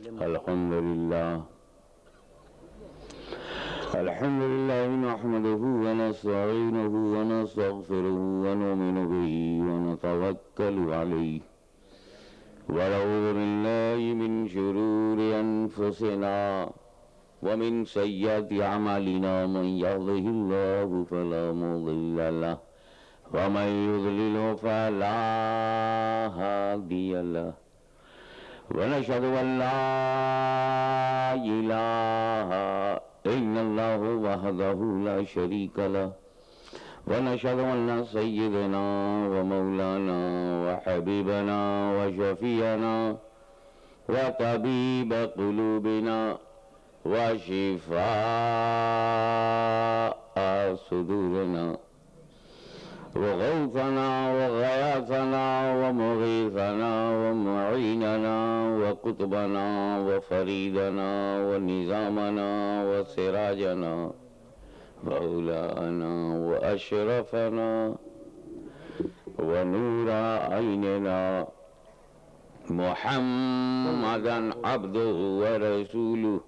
अल्हम्दुलिल्लाह नहमदुहु व नस्तईनुहु व नस्तगफिरुहु व नुमिनु बिही व नतवक्कलु अलैहि व नऊज़ु बिल्लाहि मिन शुरूरि अनफुसिना व मिन सय्यिआति अमालिना मन यहदिहिल्लाहु फला मुदिल्ल लहु व मन युद्लिलहु फला हादिय लहु व नशहदु अन ला इलाहा इल्लल्लाहु वहदहु ला शरीका लहु व नशहदु अन्न सय्यिदना व मौलाना व हबीबना व शफीअना व तबीब कुलूबिना व शिफाअ सुदूरना व गौथना व गयाथना व मुगीथना व मुईनना व कुतबना व फरीदना व निज़ामना व सिराजना मौलाना व अशरफना व नूरा ऐनना मुहम्मदन अब्दुहु व रसूलुहु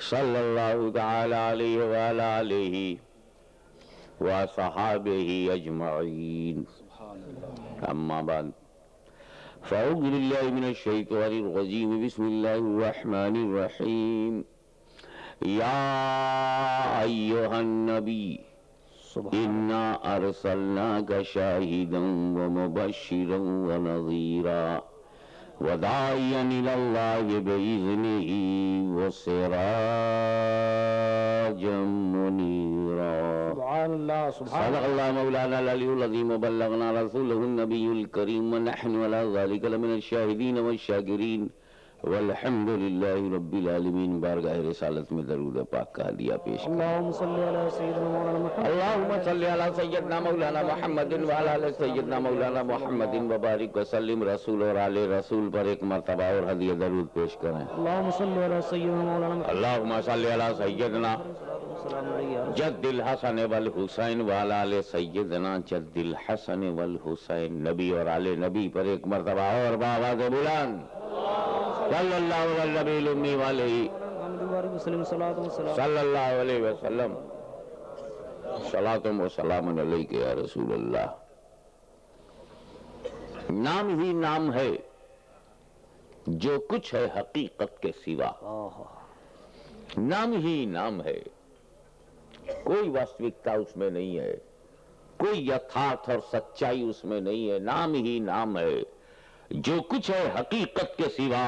सल्लल्लाहु तआला अलैहि व अला आलिहि व सहाबिही अजमईन। अम्मा बाद फ़अऊज़ु बिल्लाहि मिनश शैतानिर रजीम बिस्मिल्लाहिर रहमानिर रहीम। या अय्युहन नबी इन्ना अरसलनाका शाहिदन व मुबश्शिरन व नज़ीरा व दाइयन इलल्लाहि बिइज़्निही व सिराजम मुनीरा। सुब्हानल्लाह सदक़ल्लाहु मौलाना अल-अलीयुल अज़ीम व बल्लगना रसूलहुन नबियुल करीम व नहनु अला ज़ालिका लमिनश शाहिदीन व शाकिरीन वल्हम्दुलिल्लाहि रब्बिल आलमीन। बारगाह रिसालत में दरूद पाक का हदिया पेश अल्लाहुम्मा सल्लि अला सय्यिदना मौलाना मुहम्मदिन व अला आलि सय्यिदना मौलाना मुहम्मदिन व बारिक व सल्लिम। रसूल और आले रसूल पर एक मर्तबा और हदिया दरूद पेश करें। अल्लाहुम्मा सल्लि अला सय्यिदना जद्दिल हसन वल हुसैन व अला आलि सय्यिदना जद्दिल हसन वल हुसैन। नबी और आले नबी पर एक मर्तबा और बावाज़ बुलंद सल्लल्लाहु अलैहि वसल्लम सलातुम व सलामुन अलैका या रसूल अल्लाह। नाम ही नाम है जो कुछ है हकीकत के सिवा। नाम ही नाम है, कोई वास्तविकता उसमें नहीं है, कोई यथार्थ और सच्चाई उसमें नहीं है। नाम ही नाम है जो कुछ है हकीकत के सिवा,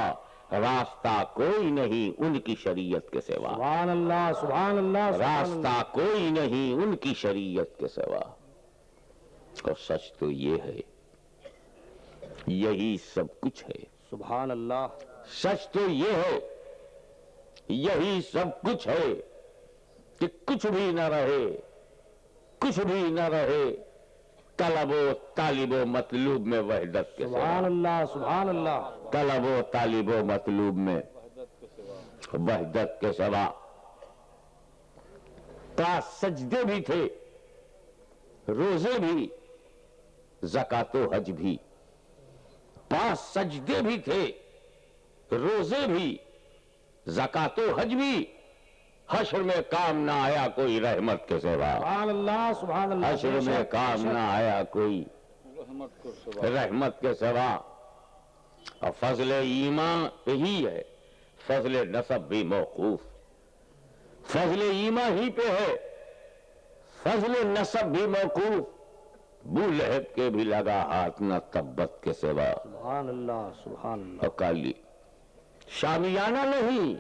रास्ता कोई नहीं उनकी शरीयत के सिवा। सुभान अल्लाह, सुभान अल्लाह। रास्ता कोई नहीं उनकी शरीयत के सिवा। और सच तो ये है, यही सब कुछ है। सुभान अल्लाह। सच तो ये है, यही सब कुछ है कि कुछ भी न रहे, कुछ भी न रहे, तलबो तालिबो मतलूब में वहदत के सिवा। सुभान अल्लाह, सुभान अल्लाह। तलबो तालिबो मतलूब में वहदत के सिवा। पांच सजदे भी थे, रोजे भी, ज़कातो हज भी। पांच सजदे भी थे, रोजे भी, ज़कातो हज भी। हश्र में काम ना आया कोई रहमत के सिवा। सुभान अल्लाह, सुभान अल्लाह। हश्र में काम ना आया कोई रहमत के सिवा। और फजल ईमान ही है, फजल नसब भी मौकूफ। फजल ईमान ही पे है, फजल नसब भी मौकूफ। बू लहब के भी लगा हाथ न तब्बत के सिवा। सुभान अल्लाह, सुभान अल्लाह। अकाली शामियाना नहीं,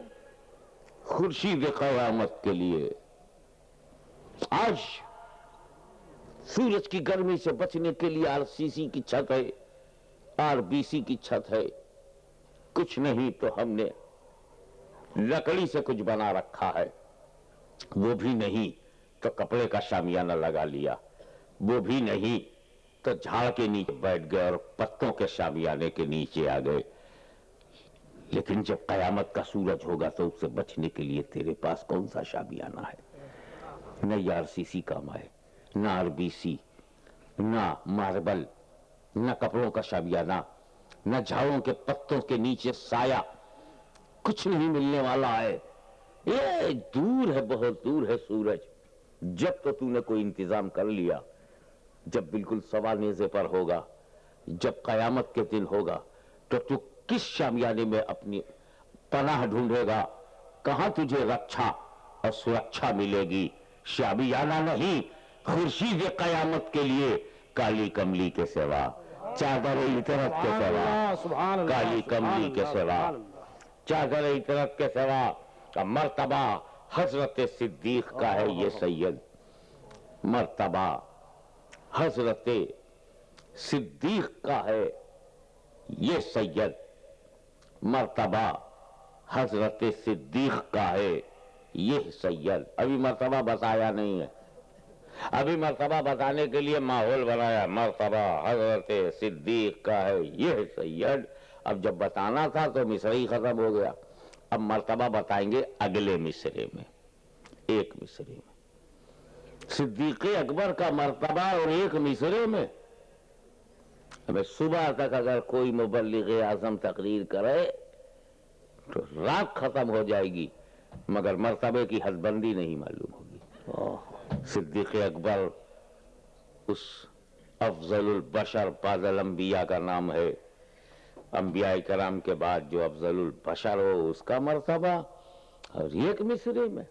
खुर्शीद क़यामत के लिए। आज सूरज की गर्मी से बचने के लिए आरसीसी की छत है, आरबीसी की छत है। कुछ नहीं तो हमने लकड़ी से कुछ बना रखा है, वो भी नहीं तो कपड़े का शामियाना लगा लिया, वो भी नहीं तो झाड़ के नीचे बैठ गए और पत्तों के शामियाने के नीचे आ गए। लेकिन जब कयामत का सूरज होगा तो उससे बचने के लिए तेरे पास कौन सा शामियाना है? न आरसीसी काम आए, न आरबीसी, न मार्बल, न कपड़ों का शामियाना, न झाड़ों के पत्तों के नीचे साया। कुछ नहीं मिलने वाला है, ये दूर है, बहुत दूर है सूरज। जब तो तूने कोई इंतजाम कर लिया, जब बिल्कुल सवा नेज़े पर होगा, जब कयामत के दिन होगा, तो तू किस शामियाने में अपनी पनाह ढूंढेगा, कहां तुझे रक्षा और सुरक्षा मिलेगी? शामियाना नहीं, खुर्शीद कयामत के लिए काली कमली के सिवा, चादर इतरत के सिवा, काली कमली के सिवा, चादर इतरत के सिवा का मर्तबा हजरत सिद्दीक का है ये सैयद, मर्तबा हजरत सिद्दीक का है ये सैयद, मर्तबा हजरत सिद्दीक का है ये सैयद। अभी मर्तबा बताया नहीं है, अभी मर्तबा बताने के लिए माहौल बनाया, मर्तबा हजरत सिद्दीक का है ये सैयद। अब जब बताना था तो मिसरे ही खत्म हो गया, अब मर्तबा बताएंगे अगले मिसरे में, एक मिसरे में सिद्दीक अकबर का मर्तबा और एक मिसरे में। अब सुबह तक अगर कोई मुबल्लिग आजम तकरीर करे तो रात खत्म हो जाएगी, मगर मर्तबे की हदबंदी नहीं मालूम होगी। सिद्दीक अकबर उस अफजलुल बशर बादल अंबिया का नाम है, अंबिया कराम के बाद जो अफजलुल बशर हो उसका मर्तबा, और एक मिसरे में,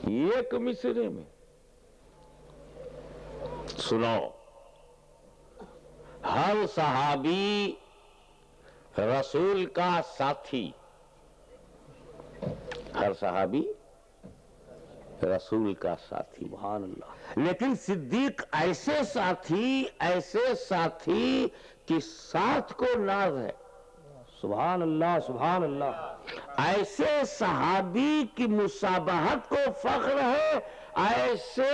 एक मिसरे में। सुनो, हर सहाबी रसूल का साथी, हर सहाबी रसूल का साथी, सुभान अल्लाह। लेकिन सिद्दीक ऐसे साथी कि साथ को नाज है, सुभान अल्लाह सुभान अल्लाह। ऐसे सहाबी की मुसाबहत को फख्र है, ऐसे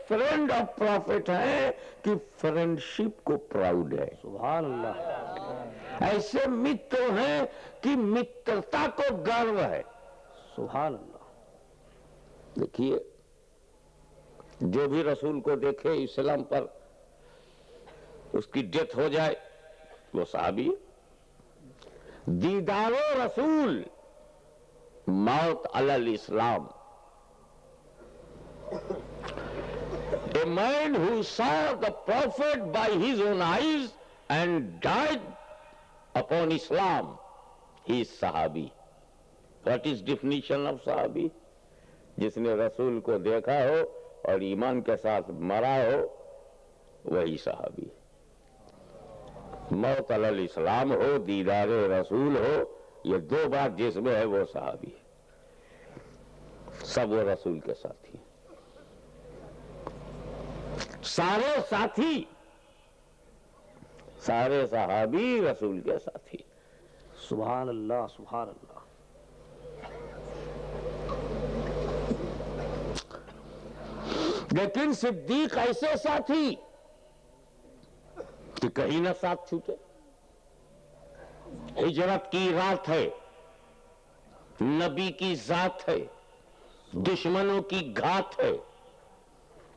फ्रेंड ऑफ प्रॉफिट है कि फ्रेंडशिप को प्राउड है, सुभान अल्लाह। ऐसे मित्र हैं कि मित्रता को गर्व है, सुभान अल्लाह। देखिए, जो भी रसूल को देखे इस्लाम पर, उसकी डेथ हो जाए वो सहाबी। दीदारो रसूल मौत अलल इस्लाम। A man who saw the Prophet by his own eyes and died upon Islam, he is Sahabi. What is definition of Sahabi? जिसने रसूल को देखा हो और ईमान के साथ मरा हो, वही सहाबी। मौत अलल इस्लाम हो, दीदारे रसूल हो, ये दो बात जिसमें है वो सहाबी। सब वो रसूल के साथी, सारे साथी, सारे सहाबी रसूल के साथी, सुभान अल्लाह सुभान अल्लाह। लेकिन सिद्दीक ऐसे साथी कि कहीं ना साथ छूटे। हिजरत की रात है, नबी की जात है, दुश्मनों की घात है,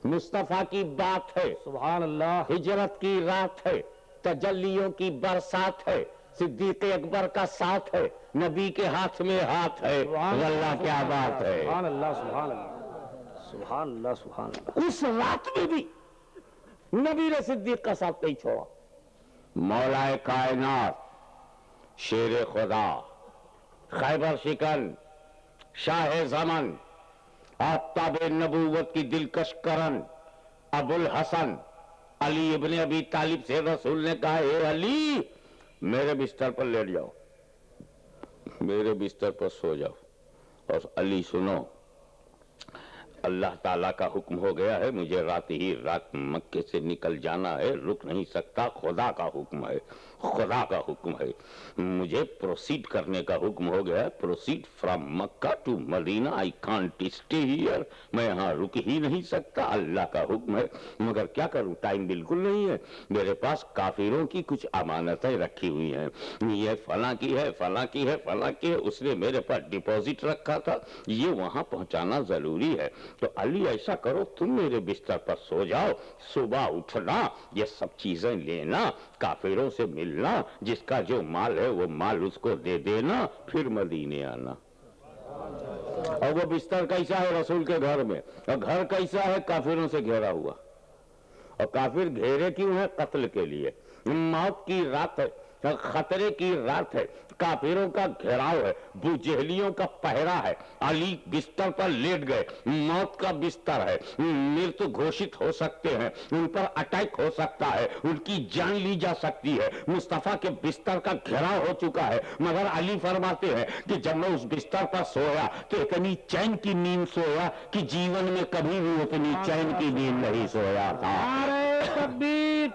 मुस्तफा की बात है, सुभान अल्लाह। हिजरत की रात है, तजल्लियों की बरसात है, सिद्दीक अकबर का साथ है, नबी के हाथ में हाथ है, अल्लाह क्या बात है, सुभान अल्लाह सुभान अल्लाह सुभान अल्लाह सुभान अल्लाह। उस रात में भी नबी ने सिद्दीक का साथ नहीं छोड़ा। मौलाए कायनात, शेर खुदा, खैबर शिकन, शाह ज़मन, आफ्ताबे नबूवत की दिलकश करन, अबुल हसन अली इब्ने अबी तालिब से रसूल ने कहा, हे अली, मेरे बिस्तर पर लेट जाओ, मेरे बिस्तर पर सो जाओ। और अली सुनो, अल्लाह ताला का हुक्म हो गया है, मुझे रात मक्के से निकल जाना है, रुक नहीं सकता, खुदा का हुक्म है, खुदा का हुक्म है, मुझे प्रोसीड करने का हुक्म हो गया है, proceed from Mecca to Medina, I can't stay here, मैं यहाँ रुक ही नहीं सकता, अल्लाह का हुक्म है, मगर क्या करूँ, टाइम बिल्कुल नहीं है, मेरे पास काफिरों की कुछ अमानतें रखी हुई हैं, ये फला की है, फला की है, फला की है, उसने मेरे पास डिपॉजिट रखा था, ये वहां पहुंचाना जरूरी है, तो अली ऐसा करो, तुम मेरे बिस्तर पर सो जाओ, सुबह उठना, ये सब चीजें लेना, काफिरों से मिलना, जिसका जो माल है वो माल उसको दे देना, फिर मदीने आना। और वो बिस्तर कैसा है? रसूल के घर में। और घर कैसा है? काफिरों से घेरा हुआ। और काफिर घेरे क्यों है? कत्ल के लिए। मौत की रात है, खतरे की रात है, काफिरों का घेराव है, बुजहलियों का पहरा है। अली बिस्तर पर लेट गए, मौत का बिस्तर है, मृत्यु घोषित हो सकते हैं, उन पर अटैक हो सकता है, उनकी जान ली जा सकती है। मुस्तफा के बिस्तर का घेराव हो चुका है, मगर अली फरमाते हैं कि जब मैं उस बिस्तर पर सोया तो इतनी चैन की नींद सोया कि जीवन में कभी भी उतनी चैन की नींद नहीं सोया था। नारे तकबीर,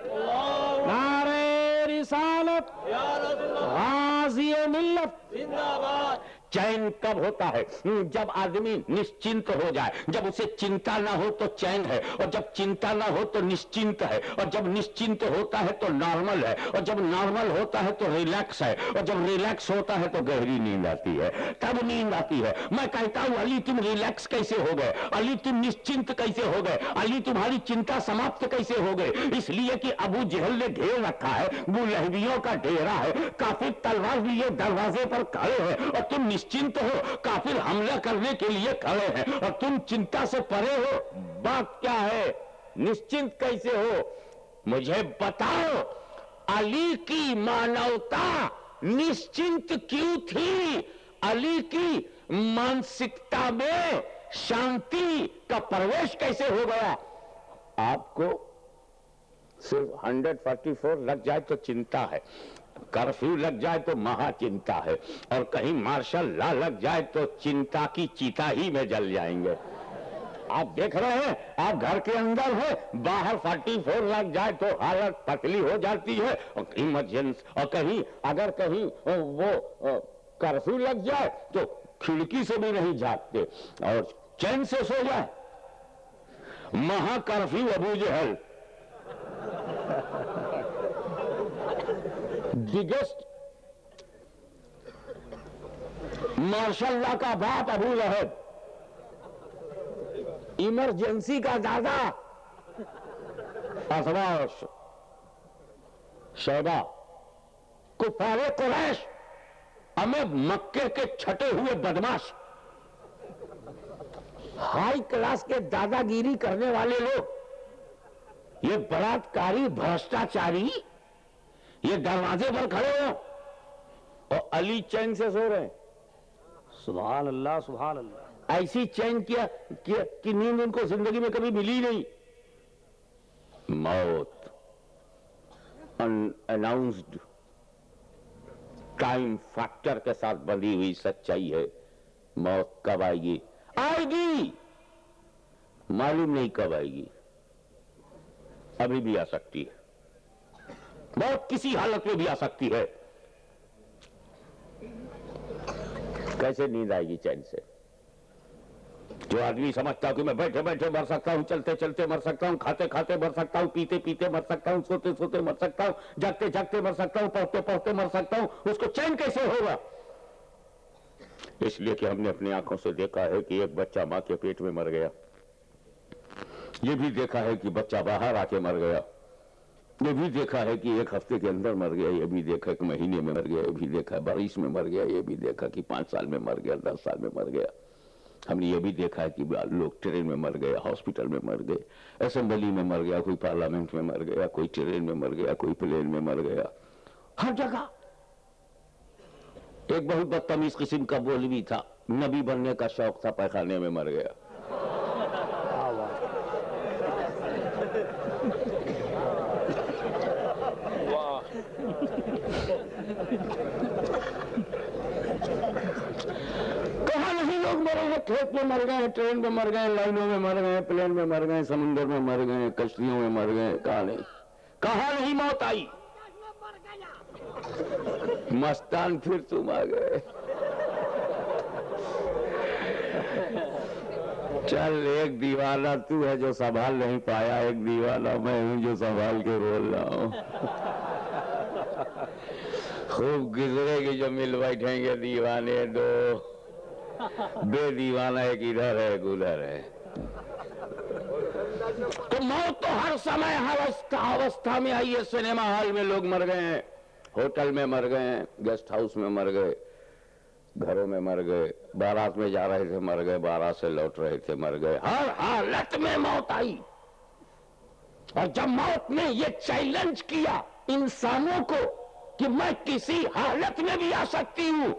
नारे रिसालत, गाज़ी मिल्लत जिंदाबाद। चैन कब होता है? जब आदमी निश्चिंत हो जाए। जब उसे चिंता ना हो तो चैन है, और जब चिंता ना हो तो निश्चिंत है, और जब निश्चिंत होता है तो नॉर्मल है, और जब नॉर्मल होता है तो रिलैक्स है, और जब रिलैक्स होता है तो गहरी नींद आती है, तब नींद आती है। मैं कहता हूं अली तुम रिलैक्स कैसे हो गए? अली तुम निश्चिंत कैसे हो गए? अली तुम्हारी चिंता समाप्त कैसे हो गए? इसलिए कि अबू जहल ने घेर रखा है, बुलहबियों का डेरा है, काफिर तलवार लिए दरवाजे पर खड़े हैं, और तुम निश्चिंत हो, काफिर हमला करने के लिए खड़े हैं, और तुम चिंता से परे हो। बात क्या है? निश्चिंत कैसे हो? मुझे बताओ, अली की मानवता निश्चिंत क्यों थी? अली की मानसिकता में शांति का प्रवेश कैसे हो गया? आपको सिर्फ 144 लग जाए तो चिंता है, कर्फ्यू लग जाए तो महाचिंता है, और कहीं मार्शल लॉ लग जाए तो चिंता की चिता ही में जल जाएंगे। आप देख रहे हैं, आप घर के अंदर है, बाहर 44 लग जाए तो हालत पतली हो जाती है, और इमरजेंसी, और कहीं अगर कहीं वो कर्फ्यू लग जाए तो खिड़की से भी नहीं झांकते और चैन से सो जाए। महा कर्फ्यू अबू जहल, बिगेस्ट मार्शल लॉ का बाप अबू लहब, इमरजेंसी का दादा असवाश शैबा, कुफारे कुरैश, हमें मक्के के छटे हुए बदमाश, हाई क्लास के दादागिरी करने वाले लोग, ये बलात्कारी भ्रष्टाचारी, ये दरवाजे पर खड़े हो और अली चैन से सो रहे हैं। सुभान अल्लाह, सुभान अल्लाह। ऐसी चैन किया कि नींद उनको जिंदगी में कभी मिली नहीं। मौत अनअनाउंस्ड टाइम फैक्टर के साथ बंधी हुई सच्चाई है। मौत कब आएगी? आएगी, मालूम नहीं कब आएगी, अभी भी आ सकती है। मौत किसी हालत में भी आ सकती है। कैसे नींद आएगी चैन से? जो आदमी समझता हूं कि मैं बैठे बैठे मर सकता हूं, चलते चलते मर सकता हूं, खाते खाते मर सकता हूं, पीते पीते मर सकता हूं, सोते सोते मर सकता हूं, जागते जागते मर सकता हूं, पढ़ते पढ़ते मर सकता हूं, उसको चैन कैसे होगा? इसलिए कि हमने अपनी आंखों से देखा है कि एक बच्चा मां के पेट में मर गया, ये भी देखा है कि बच्चा बाहर आके मर गया, ये भी देखा है कि एक हफ्ते के अंदर मर गया, ये भी देखा कि महीने में मर गया, ये भी देखा 22 में मर गया, ये भी देखा कि 5 साल में मर गया, 10 साल में मर गया। हमने ये भी देखा है कि लोग ट्रेन में मर गए, हॉस्पिटल में मर गए, असेंबली में मर गया, कोई पार्लियामेंट में मर गया, कोई ट्रेन में मर गया, कोई प्लेन में मर गया, हर जगह। एक बहुत बदतमीज किस्म का मौलवी था, नबी बनने का शौक था, पैखाने में मर गया। कहा नहीं लोग मरे हैं, खेत में मर गए, ट्रेन में मर गए, लाइनों में मर गए, प्लेन में मर गए, समुद्र में मर गए, कश्तियों में मर गए, कहा नहीं मौत आई। मस्तान फिर तुम आ गए। चल, एक दीवाना तू है जो संभाल नहीं पाया, एक दीवाना मैं हूं जो संभाल के बोल रहा हूं। खूब गुजरेगी जो मिल बैठेंगे दीवाने दो, बेदीवाना एक इधर है एक उधर है। तो मौत तो हर समय हर अवस्था में आई है। सिनेमा हॉल में लोग मर गए हैं, होटल में मर गए हैं, गेस्ट हाउस में मर गए, घरों में मर गए, बारात में जा रहे थे मर गए, बारात से लौट रहे थे मर गए, हर हालत में मौत आई। और जब मौत ने ये चैलेंज किया इंसानों को कि मैं किसी हालत में भी आ सकती हूं,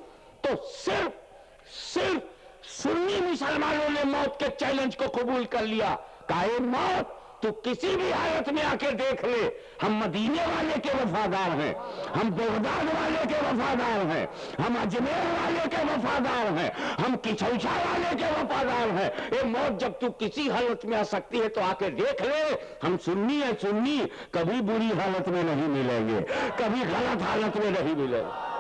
तो सिर्फ सुन्नी मुसलमानों ने मौत के चैलेंज को कबूल कर लिया। कहा मौत तू किसी भी हालत में आके देख ले, हम मदीने वाले के वफादार हैं, हम बगदाद वाले के वफादार हैं, हम अजमेर वाले के वफादार हैं, हम किचौछा वाले के वफादार हैं। ये मौत जब तू किसी हालत में आ सकती है तो आके देख ले, हम सुन्नी है सुन्नी, कभी बुरी हालत में नहीं मिलेंगे, कभी गलत हालत में नहीं मिलेंगे।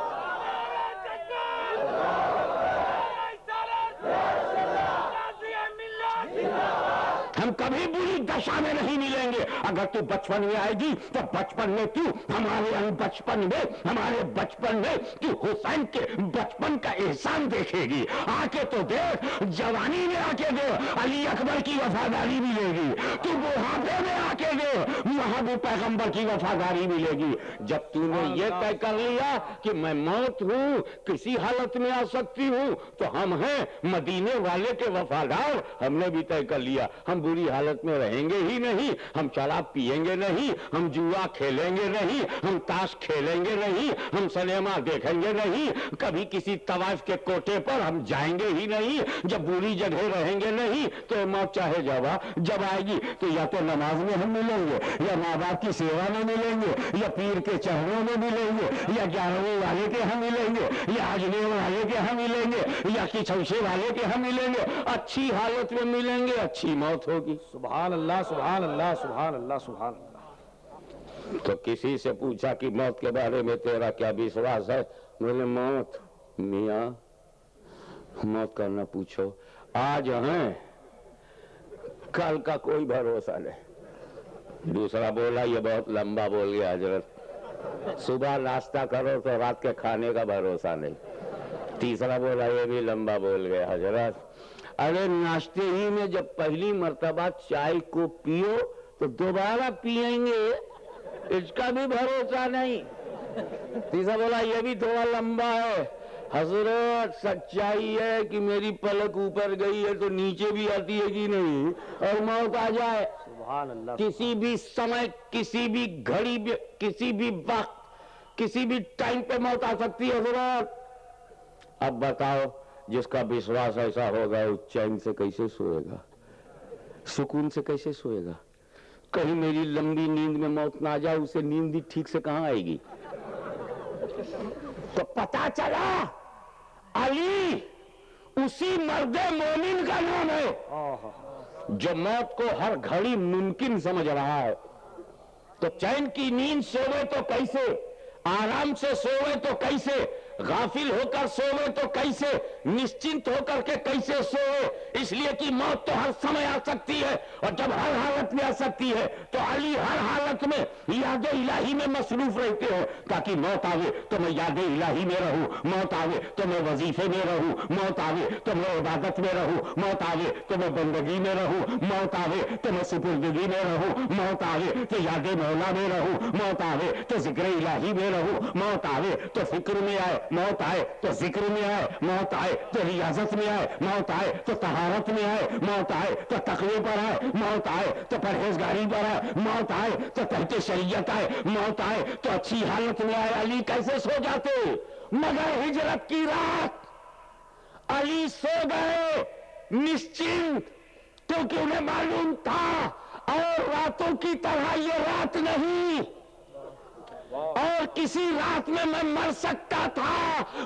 हम कभी बुरी दशा में नहीं मिलेंगे। अगर तू बचपन में आएगी तो बचपन में तू हमारे बचपन में तू हुसैन के बचपन का एहसान देखेगी। आके तो देख, जवानी में आके दे अली अकबर की वफादारी मिलेगी, तू बुढ़ापे में आके दे महबूब पैगंबर की वफादारी मिलेगी। जब तूने ये तय कर लिया कि मैं मौत हूं, किसी हालत में आ सकती हूं, तो हम हैं मदीने वाले के वफादार। हमने भी तय कर लिया हम बुरी हालत में रहेंगे ही नहीं, हम शराब पिएंगे नहीं, हम जुआ खेलेंगे नहीं, हम ताश खेलेंगे नहीं, हम सिनेमा देखेंगे नहीं, कभी किसी तवाफ के कोटे पर हम जाएंगे ही नहीं। जब बुरी जगह रहेंगे नहीं तो मौत चाहे जब आएगी तो या तो नमाज में हम मिलेंगे, या माँ बाप की सेवा में मिलेंगे, या पीर के चरणों में मिलेंगे, या 11वीं वाले के हम मिलेंगे, या अजमेर वाले के हम मिलेंगे, या किचौछे वाले के हम मिलेंगे। अच्छी हालत में मिलेंगे, अच्छी मौत होगी। सुभान अल्लाह, सुभान अल्लाह, सुभान अल्लाह, सुभान अल्लाह। तो किसी से पूछा कि मौत के बारे में तेरा क्या विश्वास है? बोले मौत मियाँ मौत का न पूछो, आज हैं कल का कोई भरोसा नहीं। दूसरा बोला ये बहुत लंबा बोल गया हजरत, सुबह नाश्ता करो तो रात के खाने का भरोसा नहीं। तीसरा बोला ये भी लंबा बोल गया हजरत, अरे नाश्ते ही में जब पहली मर्तबा चाय को पियो तो दोबारा पिएंगे, इसका भी भरोसा नहीं। तीसरा बोला ये भी थोड़ा लंबा है हजरत, सच्चाई है कि मेरी पलक ऊपर गई है तो नीचे भी आती है कि नहीं, और मौत आ जाए सुभान अल्लाह, किसी भी समय, किसी भी घड़ी, किसी भी वक्त, किसी भी टाइम पे मौत आ सकती है हजरत। अब बताओ जिसका विश्वास ऐसा होगा वो चैन से कैसे सोएगा, सुकून से कैसे सोएगा? कहीं मेरी लंबी नींद में मौत ना आ जाए, उसे नींद भी ठीक से कहां आएगी? तो पता चला अली उसी मर्दे मोमिन का नाम है जो मौत को हर घड़ी मुमकिन समझ रहा है। तो चैन की नींद सोवे तो कैसे, आराम से सोवे तो कैसे, गाफिल होकर सोवे तो कैसे, निश्चिंत होकर के कैसे सोवे? इसलिए कि मौत तो हर समय आ सकती है, और जब हर हालत में आ सकती है तो अली हर हालत में याद इलाही में मसरूफ रहते हो, ताकि मौत आवे तो मैं याद इलाही में रहूं, मौत आवे तो मैं वजीफे में रहूं, मौत आवे तो मैं इबादत में रहूं, मौत आवे तो मैं बंदगी में रहूं, मौत आवे तो मैं सुपुर्दगी में रहूं, मौत आवे तो याद मौला में रहूं, मौत आवे तो जिक्र इलाही में रहूं, मौत आवे तो फिक्र में आए, मौत आए तो जिक्र में आए, मौत आए तो रियाजत में आए, मौत आए तो तहारत में आए, मौत आए तो तकवे पर आए, मौत आए तो परहेजगारी पर आए, मौत आए तो तहते शरीयत आए, मौत आए तो अच्छी हालत में आए। अली कैसे सो जाते? मगर हिजरत की रात अली सो गए निश्चिंत, क्योंकि उन्हें मालूम था और रातों की तरह ये रात नहीं, और किसी रात में मैं मर सकता था,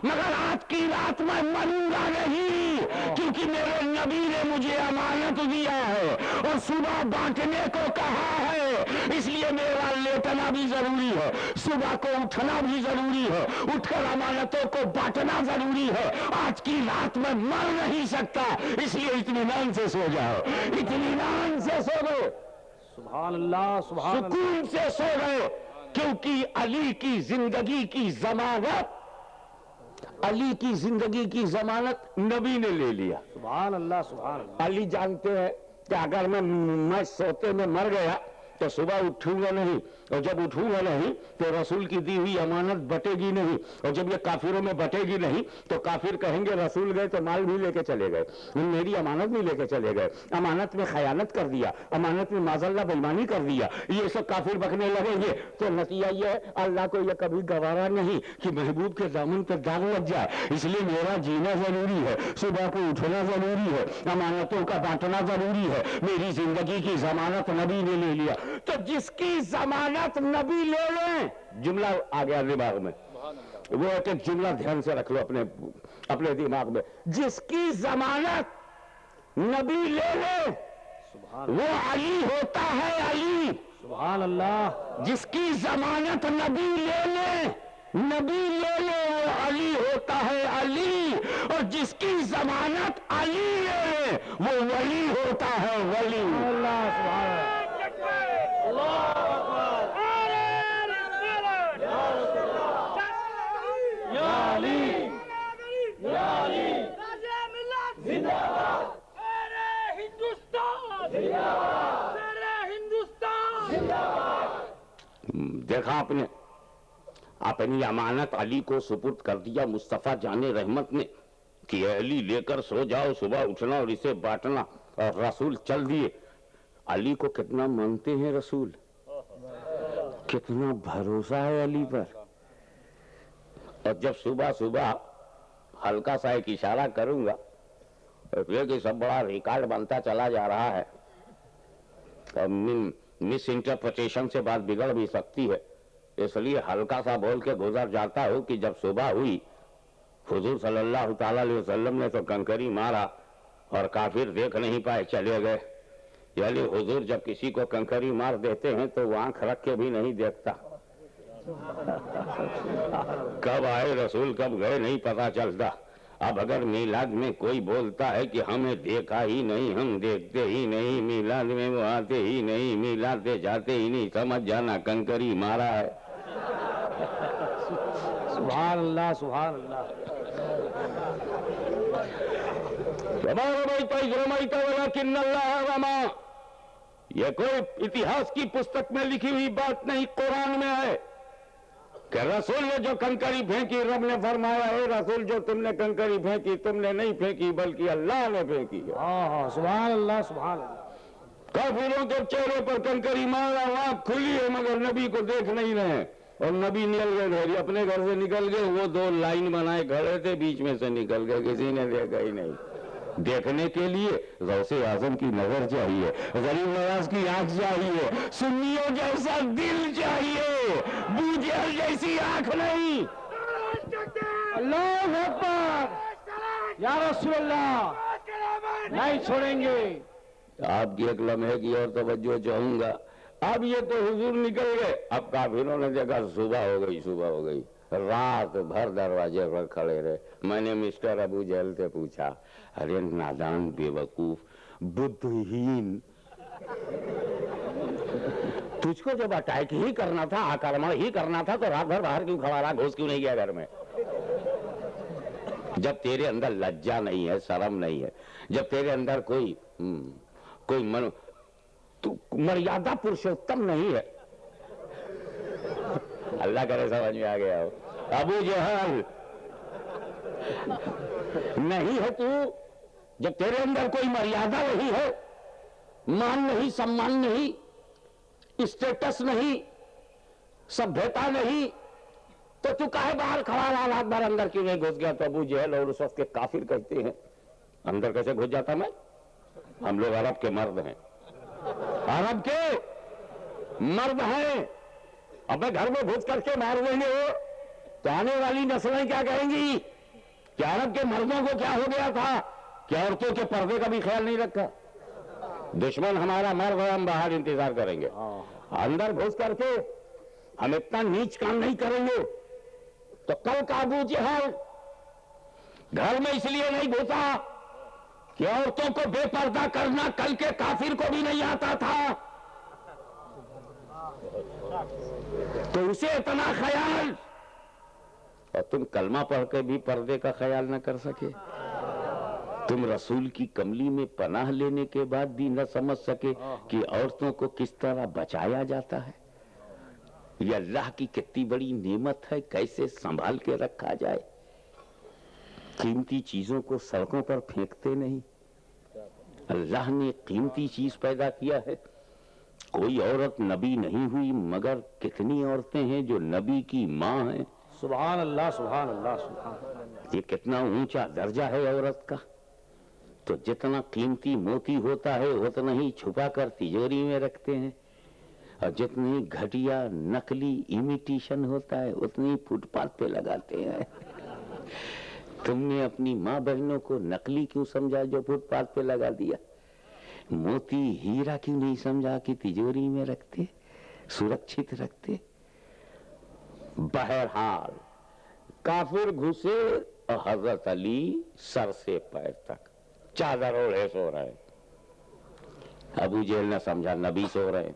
मगर आज की रात मैं मरूंगा नहीं, क्योंकि मेरे नबी ने मुझे अमानत दिया है और सुबह बांटने को कहा है। इसलिए मेरा लेटना भी जरूरी है, सुबह को उठना भी जरूरी है, उठकर अमानतों को बांटना जरूरी है। आज की रात में मर नहीं सकता, इसलिए इत्मीनान से सो जाओ, इत्मीनान से सो गए, सुभान अल्लाह, सुभान सुकून से सो गए, क्योंकि अली की जिंदगी की जमानत, अली की जिंदगी की जमानत नबी ने ले लिया। सुभान अल्लाह, सुभान अल्लाह। अली जानते हैं कि अगर मैं सोते में मर गया तो सुबह उठूंगा नहीं, और जब उठूंगा नहीं तो रसूल की दी हुई अमानत बटेगी नहीं, और जब ये काफिरों में बटेगी नहीं तो काफिर कहेंगे रसूल गए तो माल भी लेके चले गए, मेरी अमानत भी लेके चले गए, अमानत में खयानत कर दिया, अमानत में माजल्ला बेईमानी कर दिया, ये सब काफिर बकने लगेंगे। तो नतीजा ये है, अल्लाह को यह कभी गवारा नहीं कि महबूब के दामन पर दाग लग जाए, इसलिए मेरा जीना जरूरी है, सुबह को उठना जरूरी है, अमानतों का बांटना जरूरी है। मेरी जिंदगी की जमानत नबी ने ले लिया, तो जिसकी जमानत नबी ले लें, जुमला आ गया दिमाग में, वो एक जुमला ध्यान से रख लो अपने दिमाग में, जिसकी जमानत नबी ले ले वो अली होता है, अली। सुभान अल्लाह। जिसकी जमानत नबी ले ले वो अली होता है, अली। और जिसकी जमानत अली ले ले वो वली होता है, वली। अल्लाह सुभान देखा आपने, अपनी अमानत अली को सुपुर्द कर दिया मुस्तफा जाने रहमत ने कि अली लेकर सो जाओ, सुबह उठना और इसे बांटना, और रसूल चल दिए। अली को कितना मानते हैं रसूल, कितना भरोसा है अली पर। और जब सुबह सुबह हल्का सा एक इशारा करूंगा तो कि सब बड़ा रिकॉर्ड बनता चला जा रहा है, और मिस इंटरप्रिटेशन से बात बिगड़ भी सकती है, इसलिए हल्का सा बोल के गुजर जाता हूं कि जब सुबह हुई हुजूर सल्लल्लाहु ताला अलैहि वसल्लम ने तो कंकरी मारा और काफिर देख नहीं पाए, चले गए। यानी हुजूर जब किसी को कंकरी मार देते हैं तो वो आंख रख के भी नहीं देखता, कब आए रसूल कब गए नहीं पता चलता। अब अगर मीलाद में कोई बोलता है कि हमें देखा ही नहीं, हम देखते ही नहीं, मीलाद में वो आते ही नहीं, मीलाद से जाते ही नहीं, समझ जाना कंकरी मारा है। सुभान अल्लाह, सुभान अल्लाह। यह कोई इतिहास की पुस्तक में लिखी हुई बात नहीं, कुरान में है कि रसूल ने जो कंकरी फेंकी, रब ने फरमाया है रसूल जो तुमने कंकरी फेंकी तुमने नहीं फेंकी बल्कि अल्लाह ने फेंकी। सुभान अल्लाह, सुभान अल्लाह। काफिरों के चेहरे पर कंकरी मारा, आंख खुली है मगर नबी को देख नहीं रहे, और नबी निकल गए घर, अपने घर से निकल गए, वो दो लाइन बनाए खड़े थे, बीच में से निकल गए, किसी ने देखा ही नहीं। देखने के लिए गौसे आजम की नजर चाहिए, गरीब नवाज की आंख चाहिए, सुन्नियों जैसा दिल चाहिए, बूझल जैसी आंख नहीं। अल्लाह अकबर, या रसूल अल्लाह, नहीं छोड़ेंगे। आपकी एक लम्हे की और तवज्जो चाहूंगा। अब ये तो हुजूर निकल गए, अब काफिरों ने देखा सुबह हो गई, सुबह हो गई, रात भर दरवाजे पर खड़े रहे। मैंने मिस्टर अबू जहल से पूछा, अरे नादान बेवकूफ बुद्धहीन, तुझको जब अटैक ही करना था, आक्रमण ही करना था, तो रात भर बाहर क्यों खड़ा रहा, घुस क्यों नहीं गया घर में? जब तेरे अंदर लज्जा नहीं है, शर्म नहीं है, जब तेरे अंदर कोई मन, तू मर्यादा पुरुषोत्तम नहीं है। अल्लाह करे समझ में आ गया हो। अबू जहल नहीं है तू, जब तेरे अंदर कोई मर्यादा नहीं है, मान नहीं, सम्मान नहीं, स्टेटस नहीं, सभ्यता नहीं, तो तू काहे बाहर खड़ा रहा, रात भर अंदर क्यों नहीं घुस गया? तो अबू जहल और उस वक्त के काफिर कहते हैं, अंदर कैसे घुस जाता मैं? हम लोग अरब के मर्द हैं, अरब के मर्द हैं, अब घर में घुस करके मार देंगे तो आने वाली नस्लें क्या कहेंगी कि अरब के मर्दों को क्या हो गया था, क्या औरतों के पर्दे का भी ख्याल नहीं रखा? दुश्मन हमारा मर्द है, हम बाहर इंतजार करेंगे, अंदर घुस करके हम इतना नीच काम नहीं करेंगे। तो कल का अबू जहल घर में इसलिए नहीं घुसा कि औरतों को बेपर्दा करना कल के काफिर को भी नहीं आता था, तो उसे इतना ख्याल, और तुम कलमा पढ़ के भी पर्दे का ख्याल न कर सके। तुम रसूल की कमली में पनाह लेने के बाद भी न समझ सके कि औरतों को किस तरह बचाया जाता है। यह अल्लाह की कितनी बड़ी नेमत है, कैसे संभाल के रखा जाए। कीमती चीजों को सड़कों पर फेंकते नहीं। अल्लाह ने कीमती चीज पैदा किया है। कोई औरत नबी नहीं हुई, मगर कितनी औरतें हैं जो नबी की माँ हैं। सुभान अल्लाह, सुभान अल्लाह, सुभान। ये कितना ऊंचा दर्जा है औरत का। तो जितना कीमती मोती होता है उतना ही छुपा कर तिजोरी में रखते हैं, और जितनी घटिया नकली इमिटेशन होता है उतनी फुटपाथ पे लगाते हैं। तुमने अपनी माँ बहनों को नकली क्यों समझा जो फुटपाथ पे लगा दिया? मोती हीरा क्यों नहीं समझा कि तिजोरी में रखते, सुरक्षित रखते? बहरहाल काफिर घुसे और हजरत अली सर से पैर तक चादर ओढ़े सो रहे। अबू जेल ने समझा नबी सो रहे।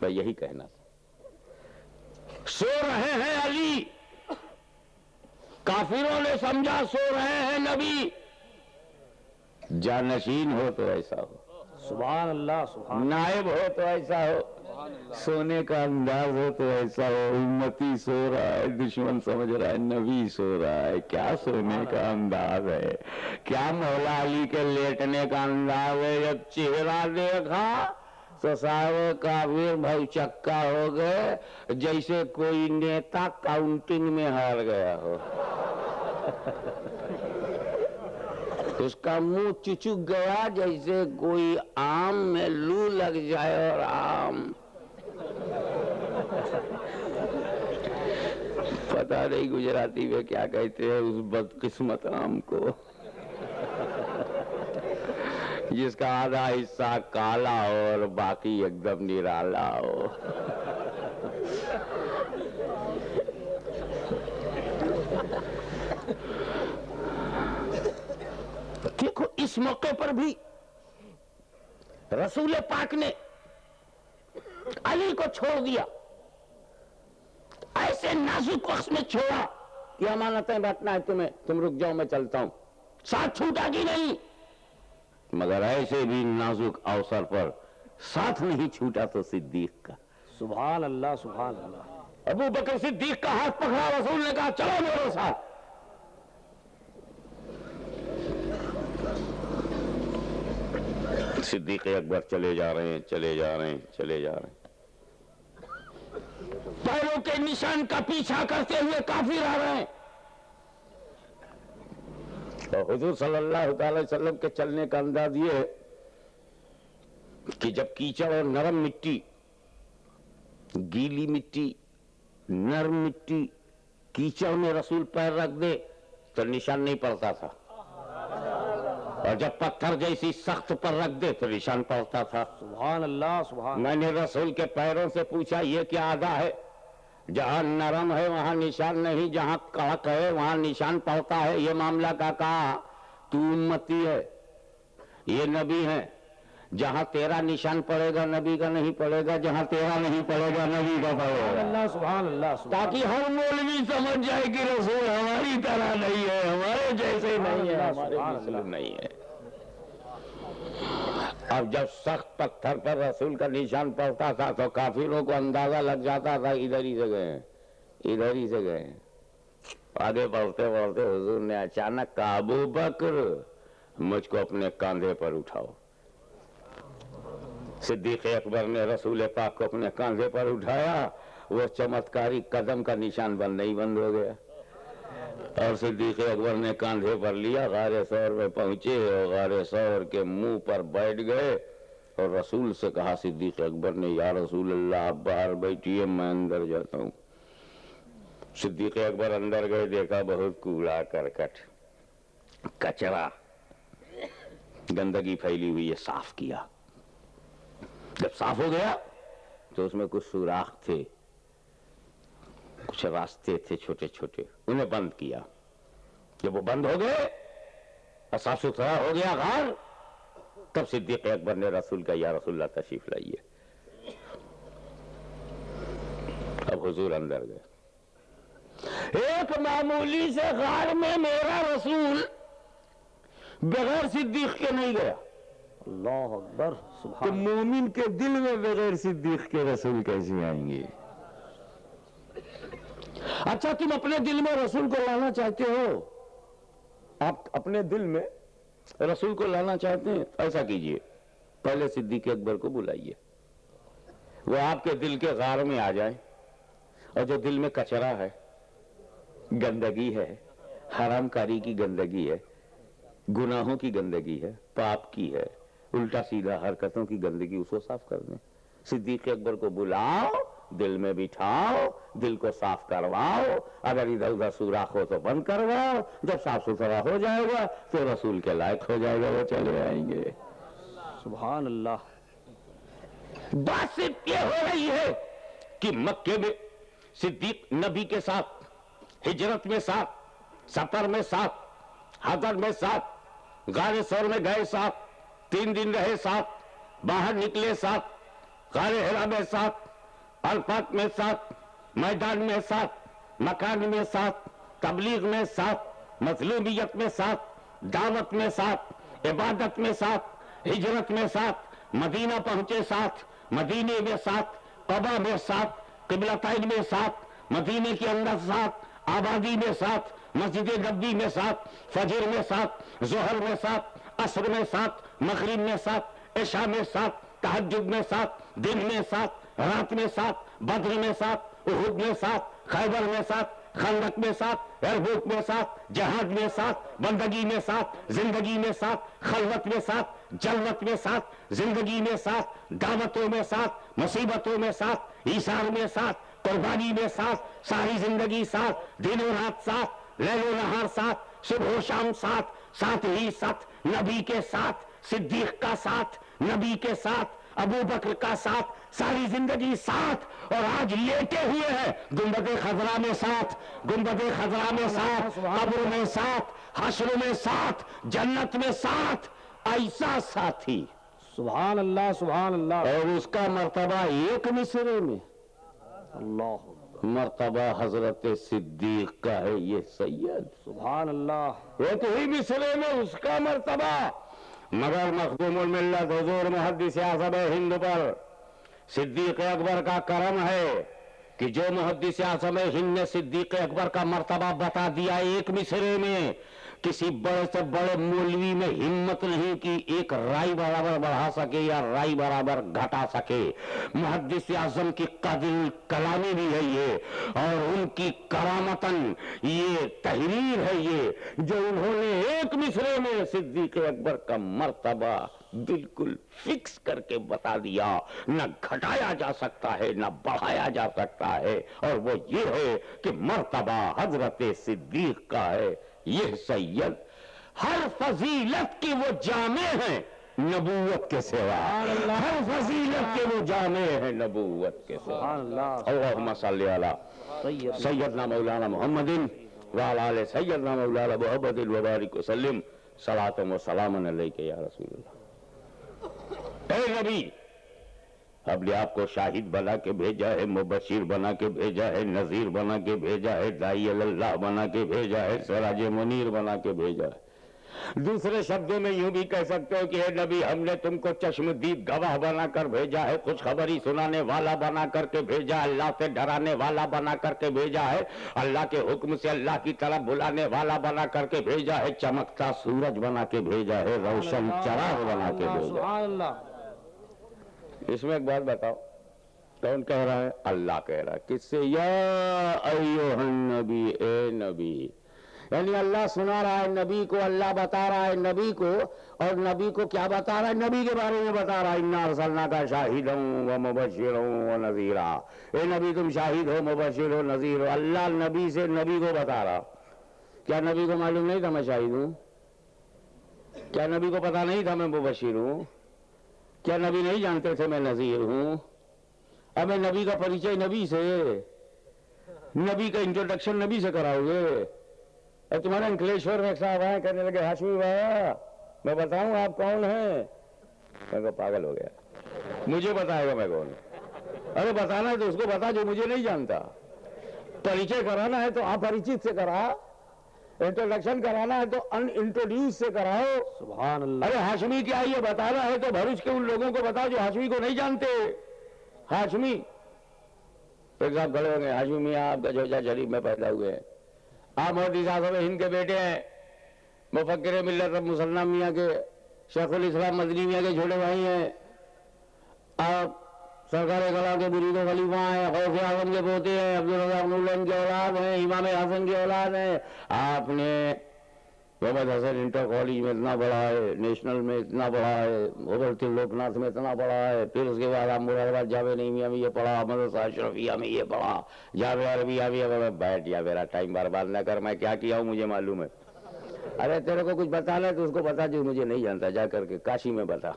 मैं यही कहना था, सो रहे हैं अली। काफिरों ने समझा सो रहे हैं नबी। जानशीन हो तो ऐसा हो, सुभान अल्लाह, सुभान। नायब हो तो ऐसा हो, सोने का अंदाज हो तो ऐसा हो। उम्मती सो रहा है, दुश्मन समझ रहा है नबी सो रहा है। क्या सोने का अंदाज है, क्या मौला अली के लेटने का अंदाज है। जब चेहरा देखा तो सारे काफिर भौचक्का हो गए, जैसे कोई नेता काउंटिंग में हार गया हो। उसका मुंह चुचुक गया जैसे कोई आम में लू लग जाए। और आम पता नहीं गुजराती में क्या कहते हैं उस बदकिस्मत आम को, जिसका आधा हिस्सा काला हो और बाकी एकदम निराला हो। देखो इस मौके पर भी रसूल पाक ने अली को छोड़ दिया। ऐसे नाजुक वक्त में छोड़ा कि अमानतें बांटना है तुम्हें, तुम रुक जाओ मैं चलता हूं। साथ छूटा कि नहीं? मगर ऐसे भी नाजुक अवसर पर साथ नहीं छूटा तो सिद्दीक का। सुभान अल्लाह, सुभान अल्लाह। अबू बकर सिद्दीक का हाथ पकड़ा, रसूल ने कहा चलो मेरे साथ। सिद्दीक अकबर चले जा रहे हैं, चले जा रहे हैं, चले जा रहे हैं। पैरों के निशान का पीछा करते हुए काफिर आ रहे हैं। और हुजूर सल्लल्लाहु अलैहि वसल्लम के चलने का अंदाज ये है कि जब कीचड़ और नरम मिट्टी, गीली मिट्टी, नरम मिट्टी, कीचड़ में रसूल पैर रख दे तो निशान नहीं पड़ता था, और जब पत्थर जैसी सख्त पर रख दे तो निशान पड़ता था। सुभान अल्लाह, सुभान। मैंने रसूल के पैरों से पूछा ये क्या आदा है? जहां नरम है वहां निशान नहीं, जहां कड़क है वहां निशान पड़ता है। ये मामला का कहा तू उम्मती है, ये नबी है। जहां तेरा निशान पड़ेगा नबी का नहीं पड़ेगा, जहां तेरा नहीं पड़ेगा नबी का पड़ेगा। अल्लाह, सुभान अल्लाह, सुभान। ताकि हर मौलवी समझ जाए कि रसूल हमारी तरह नहीं है, हमारे जैसे नहीं है, हमारे मुस्लिम नहीं है। अब जब सख्त पत्थर पर रसूल का निशान पड़ता था तो काफिरों को अंदाजा लग जाता था इधर ही से गए, इधर ही से गए। आगे बढ़ते बढ़ते हुजूर ने अचानक कहा अबू बकर मुझको अपने कंधे पर उठाओ। सिद्दीक अकबर ने रसूल पाक को अपने कंधे पर उठाया। वो चमत्कारी कदम का निशान बंद नहीं बंद हो गया, और सिद्दीक अकबर ने कंधे पर लिया। गारे सौर में पहुंचे और गारे सौर के मुंह पर बैठ गए और रसूल से कहा, सिद्दीक अकबर ने, या रसूल अल्लाह आप बाहर बैठिए मैं अंदर जाता हूं। सिद्दीक अकबर अंदर गए, देखा बहुत कूड़ा करकट, कचरा, गंदगी फैली हुई है। साफ किया। जब साफ हो गया तो उसमें कुछ सुराख थे, कुछ रास्ते थे छोटे छोटे, उन्हें बंद किया। जब वो बंद हो गए और साफ सुथरा हो गया गार, तब सिद्दीक अकबर ने रसूल का, या रसूलल्लाह तशरीफ लाइए। अब हुजूर अंदर गए। एक मामूली से गार में मेरा रसूल बगैर सिद्दीक के नहीं गया। अल्लाह अकबर, तो सुभान। मोमिन के दिल में बगैर सिद्दीक के रसूल कैसे आएंगे? अच्छा, तुम अपने दिल में रसूल को लाना चाहते हो? आप अपने दिल में रसूल को लाना चाहते हैं? ऐसा कीजिए, पहले सिद्दीक अकबर को बुलाइए, वो आपके दिल के गार में आ जाए, और जो दिल में कचरा है, गंदगी है, हरामकारी की गंदगी है, गुनाहों की गंदगी है, पाप की है, उल्टा सीधा हरकतों की गंदगी, उसको साफ कर दें। सिद्दीक अकबर को बुलाओ, दिल में बिठाओ, दिल को साफ करवाओ, अगर इधर उधर सुराख हो तो बंद करवाओ। जब साफ सुथरा हो जाएगा तो रसूल के लायक हो जाएगा, वो चले आएंगे। सुभान अल्लाह। बात सिर्फ ये हो रही है कि मक्के में सिद्दीक नबी के साथ, हिजरत में साथ, सफर में साथ, हजर में साथ, गारे सौर में गए साथ, 3 दिन रहे साथ, बाहर निकले साथ, गारे हिरा में साथ, अरफात में साथ, मैदान में साथ, मकान में साथ, तबलीग में साथ, मजलूमियत में साथ, दावत में साथ, इबादत में साथ, हिजरत में साथ, मदीना पहुंचे साथ, मदीने में साथ, कबा में साथ, किबलतैन में साथ, मदीने के अंदर साथ, आबादी में साथ, मस्जिद नबी में साथ, फजर में साथ, जोहर में साथ, असर में साथ, मगरिब में साथ, इशा में साथ, तहज्जुद में साथ, दिन में साथ, रात में साथ, बद्र में साथ, उहुद में साथ, खैबर में साथ, खंदक में साथ, यरमुक में साथ, जहाद में साथ, बंदगी में साथ, जिंदगी में साथ, खलवत में साथ, जलवत में साथ, जिंदगी में साथ, दावतों में साथ, मुसीबतों में साथ, ईसार में साथ, कुर्बानी में साथ, सारी जिंदगी साथ, दिन और रात साथ, लैलो नहार साथ, सुबह शाम साथ, साथ ही साथ, नबी के साथ, सिद्दीक का साथ, नबी के साथ, अबू बकर का साथ, सारी जिंदगी साथ। और आज लेटे हुए हैं गुंबदे खजरा में साथ, गुंबदे खजरा में साथ, कब्र में साथ, हश्र में साथ, जन्नत में साथ, ऐसा साथी। सुभान अल्लाह, सुभान अल्लाह। और उसका मर्तबा एक मिसरे में, अल्लाह, मर्तबा हजरत सिद्दीक का है ये सैयद। सुभान अल्लाह। एक ही मिसरे में उसका मर्तबा। मगर मखदूमुल मिल्लत हुजूर मुहद्दिस आज़म हिंद पर सिद्दीक अकबर का करम है कि जो मुहद्दिस आज़म हिंद ने सिद्दीक अकबर का मर्तबा बता दिया एक मिसरे में। किसी बड़े से बड़े मौलवी में हिम्मत नहीं कि एक राई बराबर बढ़ा सके या राई बराबर घटा सके। मुहद्दिस आज़म की कदर कलामी भी है ये, और उनकी करामतन ये तहरीर है ये, जो उन्होंने एक मिसरे में सिद्दीक अकबर का मर्तबा बिल्कुल फिक्स करके बता दिया। न घटाया जा सकता है न बढ़ाया जा सकता है, और वो ये है कि मर्तबा हजरत सिद्दीक का है। ये सैयद हर फजीलत की वो जामे हैं नबूवत के सिवा, हर फजीलत के वो जामे हैं नबूवत के सिवा। अल्लाहुम्मा सल्ली अला सैयदना मौलाना मुहम्मदिन व अला आले सैयदना मौलाना मुहम्मदिन व बारिक व सल्लिम सलातन व सलामन अलैका या रसूलल्लाह। ए नबी, हमने आपको शाहिद बना के भेजा है, मुबशिर बना के भेजा है, नजीर बना के भेजा है, दाई अल्लाह बना के भेजा है, सिराज मुनीर बना के भेजा है। दूसरे शब्दों में यूं भी कह सकते हो कि हे नबी, हमने तुमको चश्मदीद गवाह बनाकर भेजा है, कुछ खबरी सुनाने वाला बना करके भेजा, अल्लाह से डराने वाला बना करके भेजा है, अल्लाह के हुक्म से अल्लाह की तरफ बुलाने वाला बना करके भेजा है, चमकता सूरज बना के भेजा है, रोशन चराग बना के भेजा। इसमें एक बात बताओ, कौन कह रहा है? अल्लाह कह रहा है। किससे? या अय्युहन नबी, ए नबी। यानी अल्लाह सुना रहा है नबी को, अल्लाह बता रहा है नबी को, और नबी को क्या बता रहा है? नबी के बारे में बता रहा है। इन्ना अरसलनाका शाहिदन व मुबश्शिरन व नज़ीरा। ए नबी, तुम शाहिद हो, मुबश्शिर हो, नज़ीर हो। अल्लाह नबी से नबी को बता रहा। क्या नबी को मालूम नहीं था मैं शाहिद हूं? क्या नबी को पता नहीं था मैं मुबश्शिर हूं? क्या नबी नहीं जानते थे मैं नजीर हूं? अब मैं नबी का परिचय नबी से, नबी का इंट्रोडक्शन नबी से कराओगे? और तुम्हारे अंकलेश्वर में साहब आए, कहने लगे हाशमी बाबा मैं बताऊं आप कौन है? मैं को पागल हो गया, मुझे बताएगा मैं कौन? अरे बताना है तो उसको बता जो मुझे नहीं जानता। परिचय कराना है तो अपरिचित से करा, इंट्रोडक्शन कराना है तो अनइंट्रोड्यूस से कराओ। सुभान अल्लाह। अरे हाशमी क्या ये बताना है तो भरूच के उन लोगों को बताओ जो हाशमी को नहीं जानते। हाशमी एक साहब खड़े होंगे, हाशमी मियाँ आपका जोजा शरीफ में पैदा हुए हैं, आप मोदी साहब हिंद के बेटे हैं, मुफक्किर मिल्लत मुसलमान मियाँ के शेखुल इस्लाम मदनी मियाँ के छोटे भाई हैं, आप सरकार कला के मुरीदो खलीफा हैं, गौसे आजम के पोते हैं, अब्दुल रज़ाक नूरलैन के औलाद हैं, इमाम हसन की औलाद हैं। आपने मोहम्मद हसन इंटर कॉलेज में इतना पढ़ा है, नेशनल में इतना पढ़ा है, ओवरथिल लोकनाथ में इतना पढ़ा है, फिर उसके बाद आप मुरादाबाद जावे नईमिया में ये पढ़ा, मदरसा अशरफिया में ये पढ़ा, जावे अरबिया में। बैठ या मेरा टाइम बर्बाद न कर, मैं क्या किया हूँ मुझे मालूम है। अरे तेरे को कुछ बताना है तो उसको बता जो मुझे नहीं जानता, जा करके काशी में बता,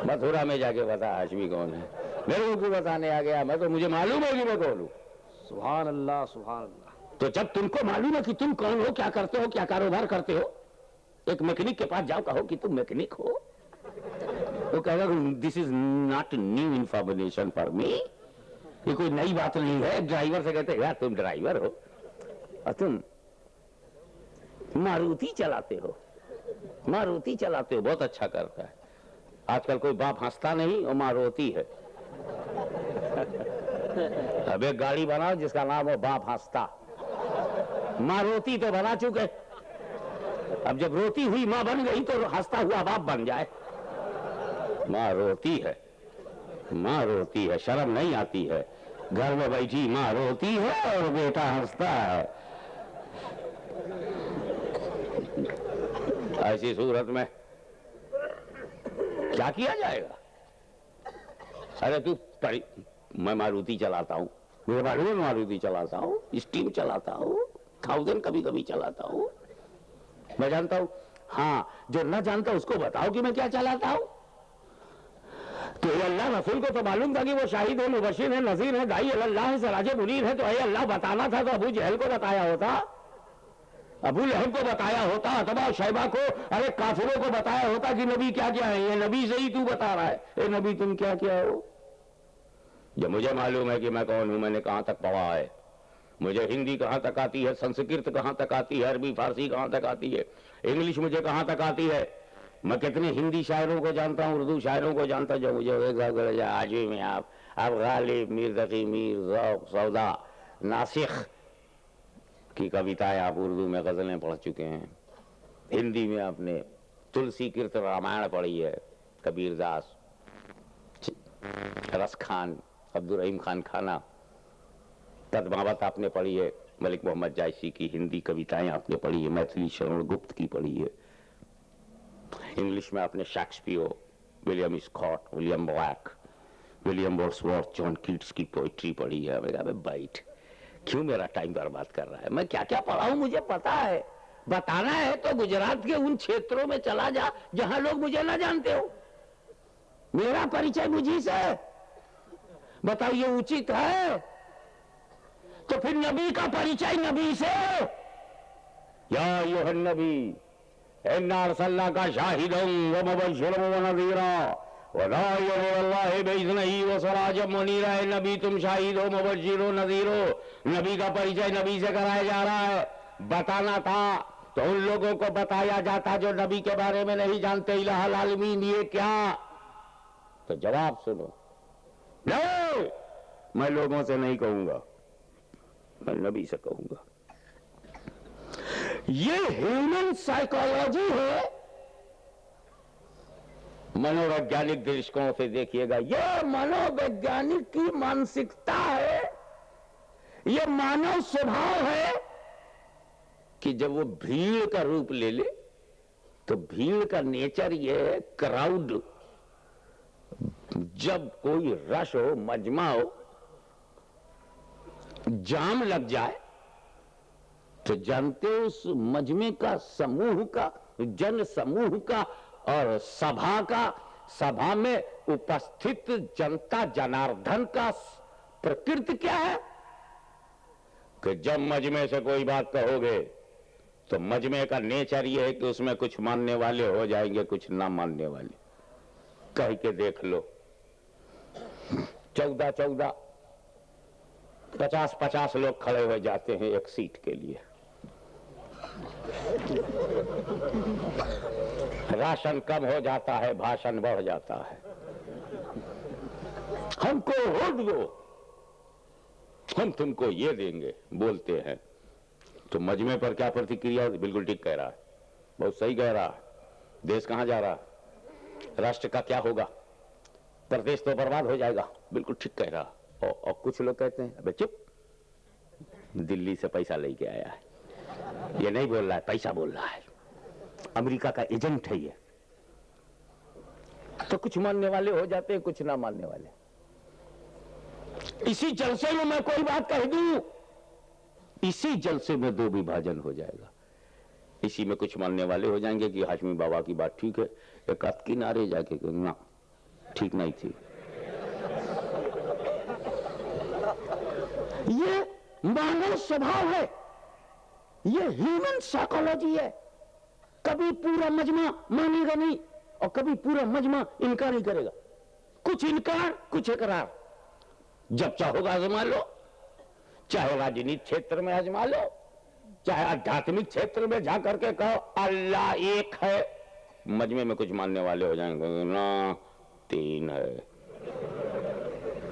मथुरा में जाके बता हाशमी कौन है। मेरे को क्यों बताने आ गया, मैं तो मुझे मालूम है कि मैं कौन हूँ। सुभान अल्लाह सुभान अल्लाह। तो जब तुमको मालूम है कि तुम कौन हो, क्या करते हो, क्या कारोबार करते हो, एक मैकेनिक के पास जाओ, कहो कि तुम मैकेनिक हो, वो कहेगा this is not new information for me, ये कोई नई बात नहीं है। ड्राइवर से कहते यार तुम ड्राइवर हो और तुम मारुति चलाते हो, मारुति चलाते हो, बहुत अच्छा करता है। आजकल कोई बाप हंसता नहीं और मारुति है। अब एक गाड़ी बनाओ जिसका नाम हो बाप हंसता। मारुति तो बना चुके, अब जब रोती हुई मां बन गई तो हंसता हुआ बाप बन जाए। मां रोती है, मां रोती है, शर्म नहीं आती है, घर में बैठी मां रोती है और बेटा हंसता है। ऐसी सूरत में क्या किया जाएगा। अरे तू मैं मारुति चलाता हूं, मुझे मालूम है मारुति चलाता हूं, स्टीम चलाता हूं, 1000 कभी कभी चलाता हूं, मैं जानता हूं। हाँ, जो न जानता उसको बताओ कि मैं क्या चलाता हूं। तो अल्लाह रसूल को तो मालूम था कि वो शाहिद है, मुबशिर है, नजीर है, दाई अल्लाह है, सराजे मुनीर है। तो अल्लाह बताना था तो अबू जहल को बताया होता, अबू लहब को बताया होता, अतबा शैबा को, अरे काफिरों को बताया होता कि नबी क्या क्या है। ये नबी से ही तू बता रहा है, ए नबी तुम क्या क्या हो। जब मुझे मालूम है कि मैं कौन हूं, मैंने कहां तक पढ़ा है, मुझे हिंदी कहां तक आती है, संस्कृत कहां तक आती है, अरबी फारसी कहां तक आती है, इंग्लिश मुझे कहां तक आती है, मैं कितने हिंदी शायरों को जानता हूं, उर्दू शायरों को जानता हूं। जो मुझे आज में आप गालिब, मीर तकी, मीर ज़ौक़, सौदा, नासिख की कविताएं आप उर्दू में गजलें पढ़ चुके हैं, हिंदी में आपने तुलसी कीर्त रामायण पढ़ी है, कबीर दास, रस खान, अब्दुल रहीम खान खाना, पद्मावत आपने पढ़ी है, मलिक मोहम्मद जायसी की हिंदी कविताएं आपने पढ़ी है, मैथिली शरण गुप्त की पढ़ी है, इंग्लिश में आपने Shakespeare, William Scott, William Blake, William Wordsworth, John Keats की पोइट्री पढ़ी है। मैं कहा बैठ, क्यों मेरा टाइम बर्बाद कर रहा है, मैं क्या क्या पढ़ा हूं मुझे पता है। बताना है तो गुजरात के उन क्षेत्रों में चला जा जहां लोग मुझे ना जानते हो, मेरा परिचय मुझी से बताओ, ये उचित है। तो फिर नबी का परिचय नबी से, या यूहन नबी इन्ना अरसलना का शाहिदन व मुबश्शिरन व नज़ीरा व दाइयन इलल्लाहि बिइज़्निही व सिराजम मुनीरा। नबी तुम शाहिद हो, मुबश्शिर हो, नज़ीर हो। नबी का परिचय नबी से कराया जा रहा है। बताना था तो उन लोगों को बताया जाता जो नबी के बारे में नहीं जानते। इलाहुल आलमीन ये क्या, तो जवाब सुनो, नहीं मैं लोगों से नहीं कहूंगा, मैं नबी से कहूंगा। ये ह्यूमन साइकोलॉजी है, मनोवैज्ञानिक दृष्टिकोण से देखिएगा, ये मनोवैज्ञानिक की मानसिकता है, ये मानव स्वभाव है कि जब वो भीड़ का रूप ले ले तो भीड़ का नेचर ये है, क्राउड, जब कोई रश हो, मजमा हो, जाम लग जाए तो जानते हो उस मजमे का, समूह का, जन समूह का और सभा का, सभा में उपस्थित जनता जनार्दन का प्रकृति क्या है कि जब मजमे से कोई बात कहोगे तो मजमे का नेचर ये है कि उसमें कुछ मानने वाले हो जाएंगे, कुछ ना मानने वाले। कह के देख लो, 14-14, 50-50 लोग खड़े हो जाते हैं एक सीट के लिए, राशन कम हो जाता है, भाषण बढ़ जाता है। हमको वोट दो, हम तुमको ये देंगे, बोलते हैं। तो मजमे पर क्या प्रतिक्रिया होती? बिल्कुल ठीक कह रहा है, बहुत सही कह रहा है। देश कहां जा रहा है, राष्ट्र का क्या होगा, प्रदेश तो बर्बाद हो जाएगा। बिल्कुल ठीक कह रहा। और कुछ लोग कहते हैं अबे चुप, दिल्ली से पैसा लेके आया है, ये नहीं बोल रहा है, पैसा बोल रहा है, अमेरिका का एजेंट है ये। तो कुछ मानने वाले हो जाते हैं, कुछ ना मानने वाले। इसी जलसे में मैं कोई बात कह दूं, इसी जलसे में दो विभाजन हो जाएगा। इसी में कुछ मानने वाले हो जाएंगे कि हाशमी बाबा की बात ठीक है, एक आध किनारे जाके ना ठीक नहीं थी। ये मानव स्वभाव है, ये ह्यूमन साइकोलॉजी है। कभी पूरा मजमा मानेगा नहीं और कभी पूरा मजमा इनकार नहीं करेगा। कुछ इनकार, कुछ इकरार। जब चाहोगा आजमा लो, चाहे राजनीतिक क्षेत्र में आजमा लो, चाहे आध्यात्मिक क्षेत्र में जा करके कहो अल्लाह एक है। मजमे में कुछ मानने वाले हो जाएंगे ना तीन है,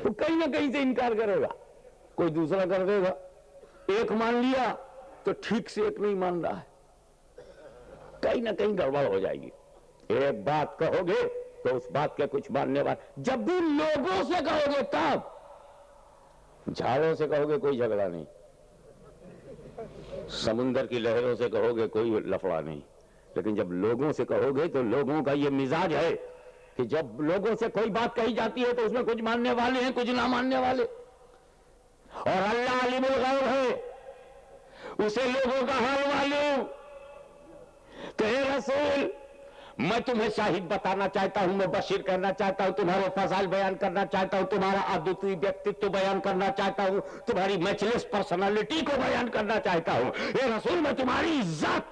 तो कहीं ना कहीं से इनकार करेगा, कोई दूसरा कर देगा। एक मान लिया तो ठीक से एक नहीं मान रहा है, कहीं ना कहीं गड़बड़ हो जाएगी। एक बात कहोगे तो उस बात के कुछ मानने वाले, जब भी लोगों से कहोगे तब, झाड़ों से कहोगे कोई झगड़ा नहीं, समुद्र की लहरों से कहोगे कोई लफड़ा नहीं, लेकिन जब लोगों से कहोगे तो लोगों का ये मिजाज है कि जब लोगों से कोई बात कही जाती है तो उसमें कुछ मानने वाले हैं, कुछ ना मानने वाले। और अल्लाह अलीमुल गैब है, उसे लोगों का हाल मालूम। तो हे रसूल, मैं तुम्हें शाहिद बताना चाहता हूं, मैं बशीर करना चाहता हूं, तुम्हारे फजाइल बयान करना चाहता हूं, तुम्हारा अद्वितीय व्यक्तित्व बयान करना चाहता हूं, तुम्हारी मैचलेस पर्सनालिटी को बयान करना चाहता हूं। हे रसूल, मैं तुम्हारी इज्जत,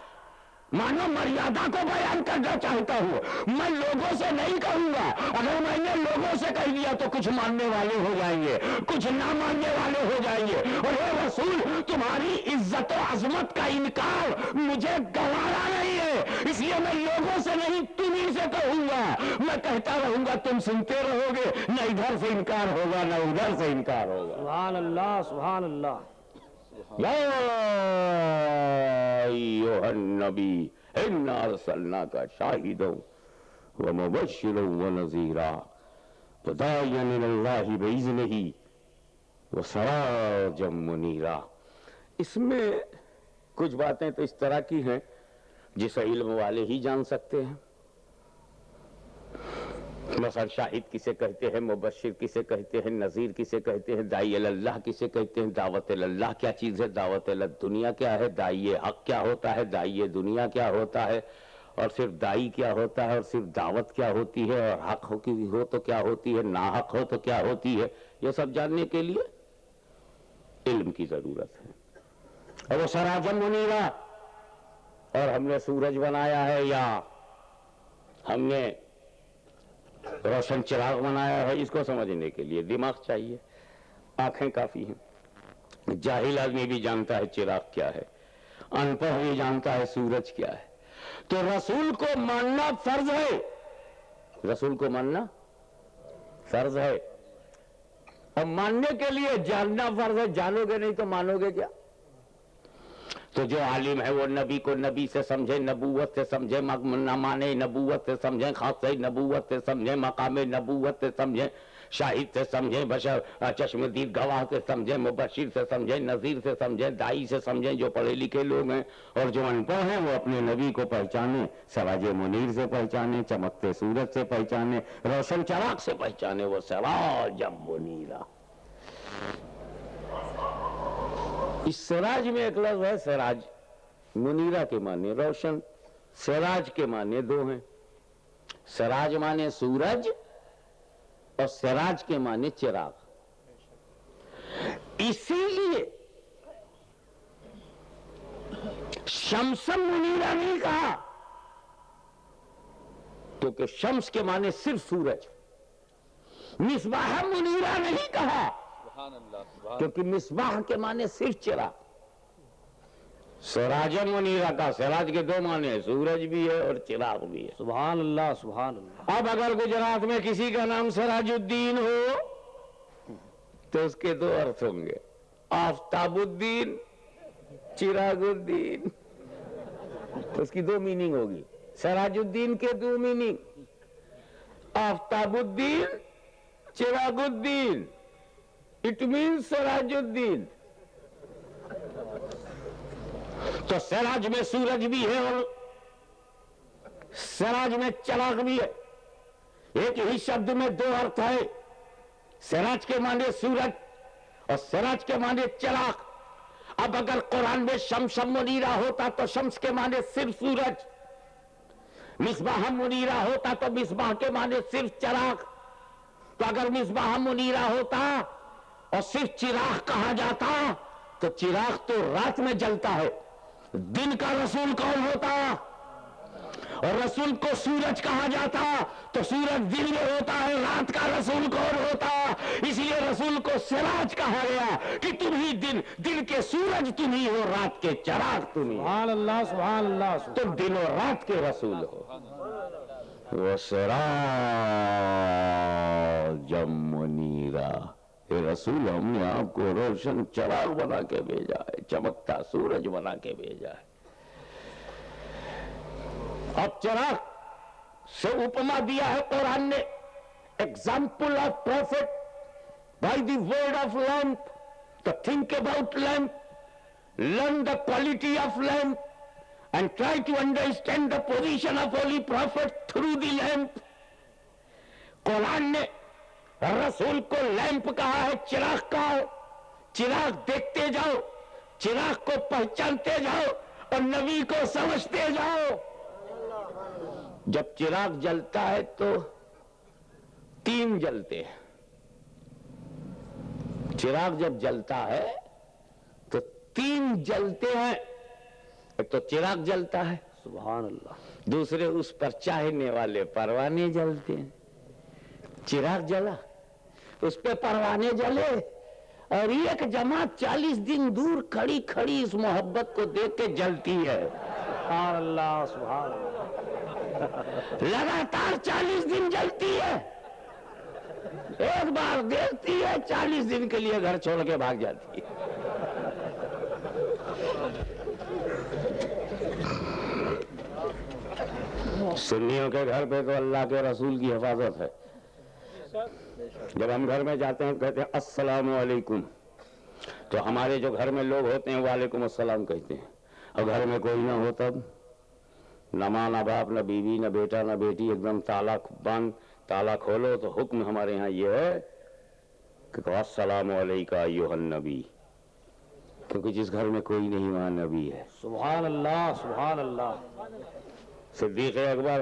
मानव मर्यादा को बयान करना चाहता हूं। मैं लोगों से नहीं कहूंगा, अगर मैंने लोगों से कह दिया तो कुछ मानने वाले हो जाएंगे, कुछ ना मानने वाले हो जाएंगे। और हे रसूल, तुम्हारी इज्जत और अजमत का इनकार मुझे गवारा नहीं है, इसलिए मैं लोगों से नहीं तुम्हीं से कहूंगा। मैं कहता रहूंगा, तुम सुनते रहोगे, न इधर से इनकार होगा न उधर से इनकार होगा। सुभान अल्लाह, सुभान अल्लाह। या अय्युहन्नबी इन्ना अरसलनाका शाहिदन व मुबश्शिरन व नज़ीरा वदाइयन इलल्लाहि बिइज़्निही व सिराजम मुनीरा। इसमें कुछ बातें तो इस तरह की हैं जिसे इल्म वाले ही जान सकते हैं। मसलन शाहिद किसे कहते हैं, मुबश्शिर किसे कहते हैं, नज़ीर किसे कहते हैं, दाई अल्लाह किसे कहते हैं, दावत अल्लाह क्या चीज़ है, दावत अल दुनिया क्या है, दाई हक क्या होता है, दाई दुनिया क्या होता है, और सिर्फ दाई क्या होता है, और सिर्फ दावत क्या होती है, और हक हो तो क्या होती है, ना हक हो तो क्या होती है, ये सब जानने के लिए इल्म की जरूरत है। और वो सराजम मुनीरा, और हमने सूरज बनाया है या हमने रोशन चिराग बनाया है, इसको समझने के लिए दिमाग चाहिए, आंखें काफी हैं। जाहिल आदमी भी जानता है चिराग क्या है, अनपढ़ भी जानता है सूरज क्या है। तो रसूल को मानना फर्ज है, रसूल को मानना फर्ज है, और मानने के लिए जानना फर्ज है। जानोगे नहीं तो मानोगे क्या? तो जो आलिम है वो नबी को नबी से समझे, नबूवत से समझे, न माने नबूवत से समझे, खासे नबूवत से समझे, मकामे नबूवत से समझे, शाहिद से समझे, बशर चश्मदीद गवाह से समझे, मुबश्शिर से समझे, नज़ीर से समझे, दाई से समझे, जो पढ़े लिखे लोग हैं। और जो अनपढ़ हैं वो अपने नबी को पहचाने, सराजे मुनीर से पहचाने, चमकते सूरज से पहचाने, रोशन चराग से पहचाने, वो सराज मुनीरा। इस सिराज में एक लफ्ज़ है सिराज, मुनीरा के माने रोशन, सिराज के माने दो हैं। सिराज माने सूरज और सिराज के माने चिराग। इसीलिए शम्सम मुनीरा नहीं कहा, क्योंकि शम्स के माने सिर्फ सूरज। मिसबाह मुनीरा नहीं कहा, क्योंकि मिसबाह के माने सिर्फ चिराग। सिराजम मुनीरा का सिराज के दो माने हैं, सूरज भी है और चिराग भी है। सुभान अल्लाह सुभान अल्लाह। अब अगर गुजरात में किसी का नाम सिराजुद्दीन हो तो उसके दो अर्थ होंगे, आफ्ताबुद्दीन, चिरागुद्दीन। उसकी दो मीनिंग होगी। सिराजुद्दीन के दो meaning, Aftabuddin, Chiraguddin. It means Sirajuddin. तो सिराज में सूरज भी है और सिराज में चिराग भी है। एक ही शब्द में दो अर्थ है। सिराज के माने सूरज और सिराज के माने चिराग। अब अगर कुरान में शम्स मुनीरा होता तो शम्स के माने सिर्फ सूरज, मिसबाह मुनीरा होता तो मिसबाह के माने सिर्फ चिराग। तो अगर मिसबाह मुनीरा होता और सिर्फ चिराग कहा जाता तो चिराग तो रात में जलता है। दिन का रसूल कौन होता? और रसूल को सूरज कहा जाता तो सूरज दिन में होता है, रात का रसूल कौन होता? इसलिए रसूल को सिराज कहा गया कि तुम ही दिन के सूरज तुम ही हो, रात के चिराग तुम ही। सुभान अल्लाह सुभान अल्लाह। तुम दिन और रात के रसूल हो। वो सिराजम मुनीरा, ये रसूल हमने आपको रोशन चिराग बना के भेजा है, चमकता सूरज बना के भेजा है। अब चिराग से उपमा दिया है कुरान ने, example of profit by the word of lamp. तो think about lamp, learn the quality of lamp and try to understand the position of holy prophet through the lamp। Quran ने रसूल को लैंप कहा है, चिराग कहा है। चिराग देखते जाओ, चिराग को पहचानते जाओ और नबी को समझते जाओ। जब चिराग जलता है तो तीन जलते हैं। चिराग जब जलता है तो तीन जलते हैं। एक तो चिराग जलता है, सुभान अल्लाह। दूसरे उस पर चाहने वाले परवाने जलते हैं। चिराग जला, उस पे परवाने जले और एक जमात 40 दिन दूर खड़ी खड़ी इस मोहब्बत को देख के जलती है। सुभान अल्लाह सुभान अल्लाह। लगातार 40 दिन जलती है। एक बार देखती है, 40 दिन के लिए घर छोड़ के भाग जाती है। सुन्नियों के घर पे तो अल्लाह के रसूल की हिफाजत है। जब हम घर में जाते हैं कहते हैं अस्सलाम वालेकुम, तो हमारे जो घर में लोग होते हैं वालेकुम अस्सलाम कहते हैं। और घर में कोई ना हो तब न माँ न बाप न बीवी न बेटा न बेटी, एकदम ताला बंद, ताला खोलो तो हुक्म हमारे यहाँ ये है कि अस्सलाम वालेका अय्युहन नबी, क्योंकि जिस घर में कोई नहीं वहां नबी है। सुभान अल्लाह सुभान अल्लाह। सिद्दीक अकबर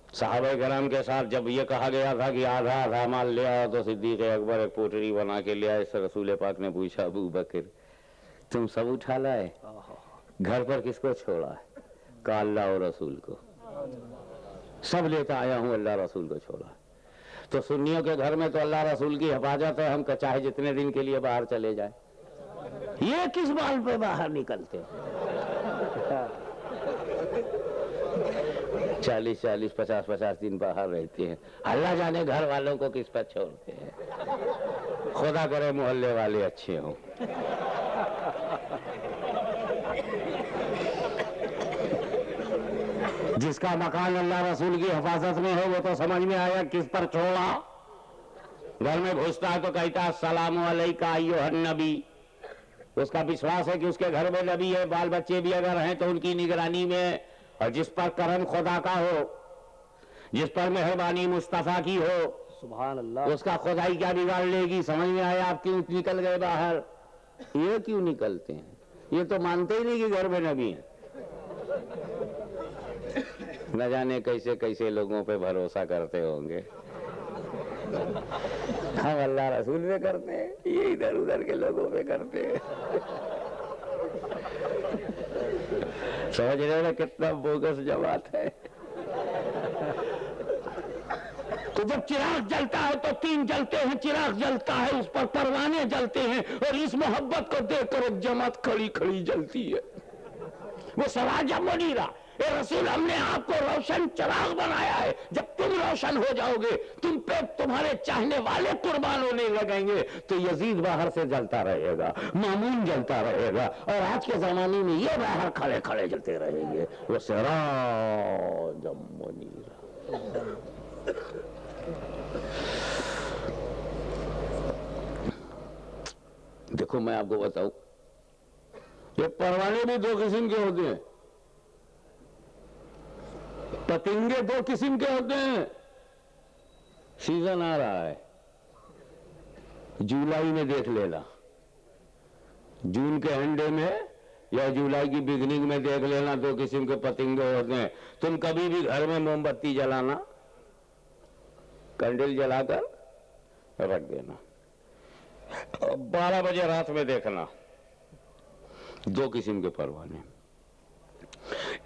साहबे-किराम के साथ जब ये कहा गया था कि आधा आधा माल ले आओ, तो सिद्दीक अकबर एक पोटरी बना के ले आए। रसूल पाक ने पूछा, अबू बकर तुम सब उठा लाए, घर पर किसको छोड़ा है? कहा अल्लाह और रसूल को। सब लेता आया हूं, अल्लाह रसूल को छोड़ा। तो सुन्नियों के घर में तो अल्लाह रसूल की हिफाजत है, हम चाहे जितने दिन के लिए बाहर चले जाए। ये किस बाल पे बाहर निकलते? 40-40, 50-50 दिन बाहर रहते हैं। अल्लाह जाने घर वालों को किस पर छोड़ते हैं। खुदा करे मोहल्ले वाले अच्छे हों। जिसका मकान अल्लाह रसूल की हिफाजत में हो वो तो समझ में आया किस पर छोड़ा। घर में घुसता है तो कहता है अस्सलामु अलैका अय्युहन नबी। उसका विश्वास है कि उसके घर में नबी है, बाल बच्चे भी अगर हैं तो उनकी निगरानी में, और जिस पर करम खुदा का हो, जिस पर मेहरबानी मुस्तफा की हो, सुभान अल्लाह, उसका खुदाई क्या बिगाड़ लेगी। समझ में आया आप क्यों निकल गए बाहर? ये क्यों निकलते हैं? ये तो मानते ही नहीं कि घर में नबी है। न जाने कैसे कैसे लोगों पे भरोसा करते होंगे। हम अल्लाह रसूल पे करते हैं, ये इधर उधर के लोगों पे करते हैं। समझ रहे हो कितना बोगस जमात है। तो जब चिराग जलता है तो तीन जलते हैं, चिराग जलता है उस पर परवाने जलते हैं, और इस मोहब्बत को देखकर एक जमात खड़ी खड़ी जलती है। वो सराजा मुनीरा, ए रसूल हमने आपको रोशन चिराग बनाया है, जब तुम रोशन हो जाओगे तुम पे तुम्हारे चाहने वाले कुर्बान होने लगेंगे, तो यजीद बाहर से जलता रहेगा, मामून जलता रहेगा, और आज के जमाने में ये बाहर खड़े खड़े जलते रहेंगे। वो सराजा मुनीरा। देखो मैं आपको बताऊं, ये परवाने भी दो किस्म के होते हैं, पतंगे दो किस्म के होते हैं। सीजन आ रहा है, जुलाई में देख लेना, जून के एंड में या जुलाई की बिगनिंग में देख लेना, दो किस्म के पतंगे होते हैं। तुम कभी भी घर में मोमबत्ती जलाना, कैंडल जलाकर रख देना, 12 बजे रात में देखना, दो किस्म के परवाने।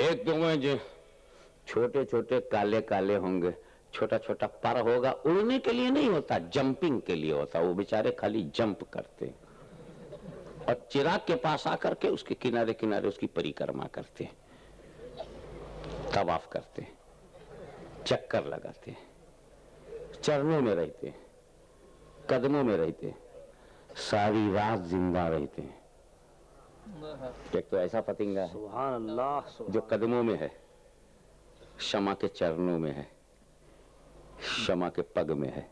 एक तो मैं जो छोटे छोटे काले काले होंगे, छोटा छोटा पर होगा, उड़ने के लिए नहीं होता, जंपिंग के लिए होता, वो बेचारे खाली जंप करते और चिराग के पास आकर के उसके किनारे किनारे उसकी परिक्रमा करते, तवाफ करते, चक्कर लगाते, चरणों में रहते, कदमों में रहते, सारी रात जिंदा रहते हैं। एक तो ऐसा पतंगा है सुभान अल्लाह, जो कदमों में है, शमा के चरणों में है, शमा के पग में है,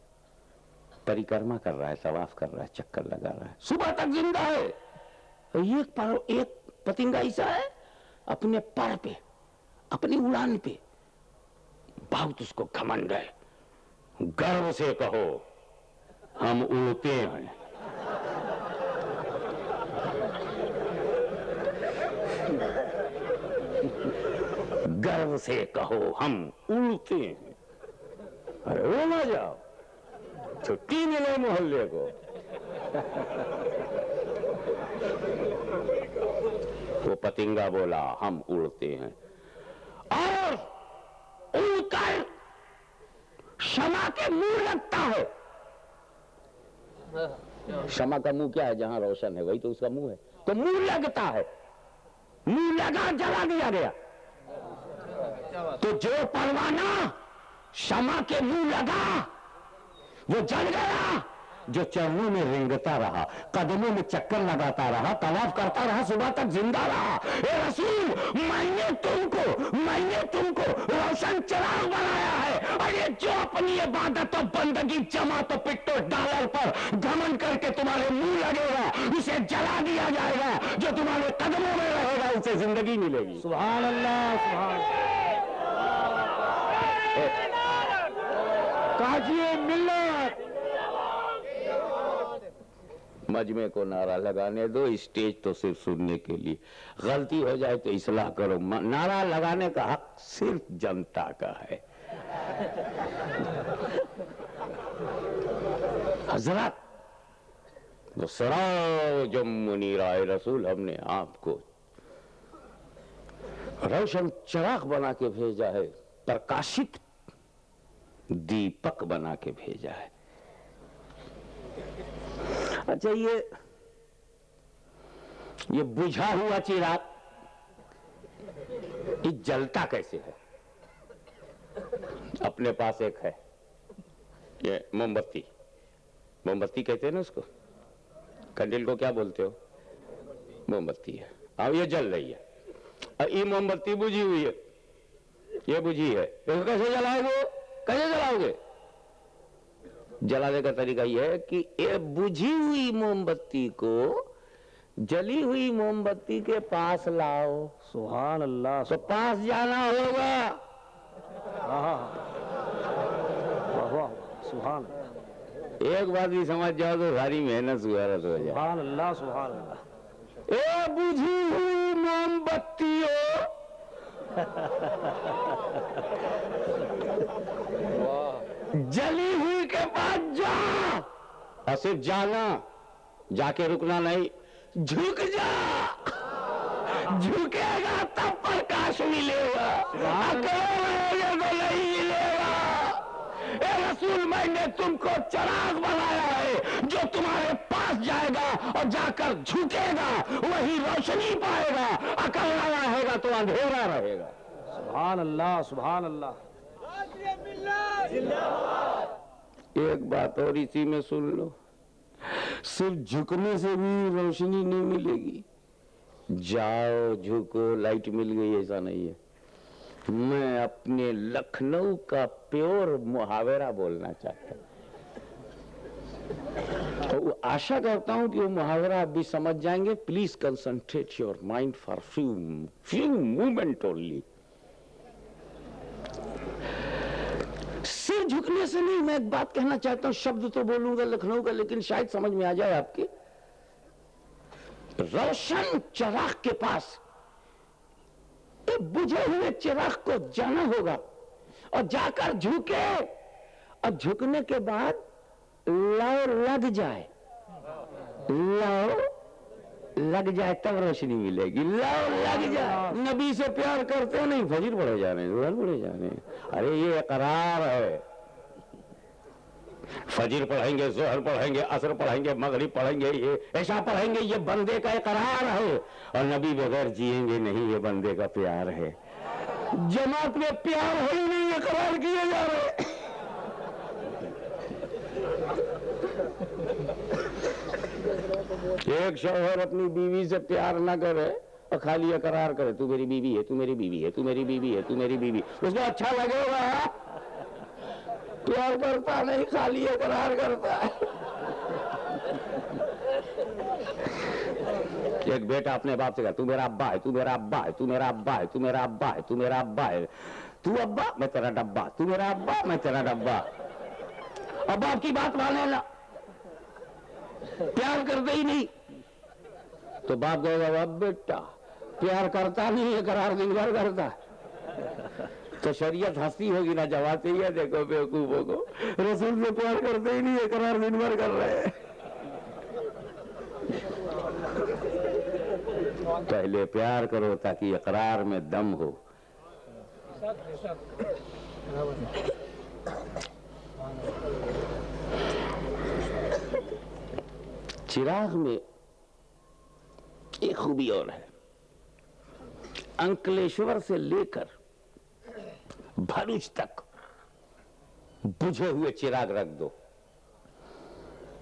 परिक्रमा कर रहा है, तवाफ कर रहा है, चक्कर लगा रहा है, सुबह तक जिंदा है। एक पतंगा ऐसा है, अपने पर पे, अपनी उड़ान पे बहुत उसको घमंड है, गर्व से कहो हम उड़ते हैं। गर्व से कहो हम उड़ते हैं। अरे वो ना जाओ, छुट्टी मिले मोहल्ले को। वो पतंगा बोला हम उड़ते हैं, और उड़कर शमा के मुंह लगता है। शमा का मुंह क्या है? जहां रोशन है वही तो उसका मुंह है, तो मुंह लगता है, मुंह लगा जला दिया गया। तो जो परवाना शमा के मुंह लगा वो जल गया, जो चरणों में रेंगता रहा, कदमों में चक्कर लगाता रहा, तवाफ करता रहा, सुबह तक जिंदा रहा। ए रसूल मैंने तुमको रोशन चिराग बनाया है, और ये जो अपनी इबादत और बंदगी जमात और पिट्टो डॉलर पर घमंड करके तुम्हारे मुंह लगेगा, उसे जला दिया जाएगा। जो तुम्हारे कदमों में रहेगा उसे जिंदगी मिलेगी। सुभान अल्लाह, सुभान काजिए मिल्लत। मजमे को नारा लगाने दो, स्टेज तो सिर्फ सुनने के लिए, गलती हो जाए तो इस्लाह करो। नारा लगाने का हक सिर्फ जनता का है। हजरत वो सराज मुनीरा रसूल, हमने आपको रोशन चिराग बना के भेजा है, प्रकाशित दीपक बना के भेजा है। अच्छा, ये बुझा हुआ चिराग ये जलता कैसे है? अपने पास एक है, ये मोमबत्ती, मोमबत्ती कहते हैं ना उसको, कैंडल को क्या बोलते हो? मोमबत्ती है। अब ये जल रही है, और ये मोमबत्ती बुझी हुई है, ये बुझी है, इसको कैसे जलाओगे? कैसे जलाओगे? जलाने का तरीका यह है कि ये बुझी हुई मोमबत्ती को जली हुई मोमबत्ती के पास लाओ। सुभान अल्लाह, तो पास जाना होगा। सुभान, एक बात भी समझ जाओ तो सारी मेहनत सुहारत हो जाए। सुभान अल्लाह, सुभान अल्लाह। ए बुझी हुई मोमबत्ती हो, जली हुई के पास जा, और सिर्फ जाना, जाके रुकना नहीं, झुक जा। झुकेगा तब प्रकाश मिलेगा, अकेले तो नहीं मिलेगा। रसूल मैंने तुमको चिराग बनाया है, जो तुम्हारे पास जाएगा और जाकर झुकेगा वही रोशनी पाएगा, अकेला रहेगा तो अंधेरा रहेगा। सुभान अल्लाह, सुभान अल्लाह। एक बात और इसी में सुन लो, सिर्फ झुकने से भी रोशनी नहीं मिलेगी। जाओ झुको लाइट मिल गई ऐसा नहीं है। मैं अपने लखनऊ का प्योर मुहावरा बोलना चाहता हूं, तो आशा करता हूं कि वो मुहावरा आप भी समझ जाएंगे। Please concentrate your mind for few moment only. सिर झुकने से नहीं, मैं एक बात कहना चाहता हूं, शब्द तो बोलूंगा लखनऊ का लेकिन शायद समझ में आ जाए आपके। रोशन चिराग के पास बुझे हुए चिराग को जाना होगा और जाकर झुके, और झुकने के बाद लौ लग जाए, लौ लग जाए तब रोशनी मिलेगी। लौ लग जाए। नबी से प्यार करते नहीं, फजर पढ़े जा रहे हैं, जोहर पढ़े जा रहे हैं, अरे ये इकरार है। फजर पढ़ेंगे, जोहर पढ़ेंगे, असर पढ़ेंगे, मगरिब पढ़ेंगे, ये ऐसा पढ़ेंगे, ये बंदे का इकरार है। और नबी बगैर जिएंगे नहीं, ये बंदे का प्यार है। जमात में प्यार है ही नहीं, इकरार किए जा रहे। एक शौहर अपनी बीवी से प्यार ना करे और खाली इकरार करे, तू मेरी बीवी है, तू मेरी बीवी है, तू मेरी बीवी है, तू मेरी बीवी, उसको अच्छा लगेगा? प्यार करता नहीं, खाली इकरार करता है। एक बेटा अपने बाप से कहा, तू मेरा अब्बा है, तू मेरा अब्बा है, तू मेरा अब्बा है, तू मेरा अब्बा है, तू मेरा अब्बा है, तू अब्बा मैं तेरा डब्बा, तू मेरा अब्बा मैं तेरा डब्बा। अब बाप की बात माने ना, प्यार करते ही नहीं, तो बाप कहेगा अब बेटा प्यार करता नहीं है, करार दिन भर करता। तो शरीयत हंसती होगी ना, जवाब ही है, देखो बेवकूफों को, रसूल से प्यार करते ही नहीं है, करार दिन भर कर रहे हैं। पहले प्यार करो ताकि इकरार में दम हो। चिराग में एक खूबी और है, अंकलेश्वर से लेकर भरूच तक बुझे हुए चिराग रख दो,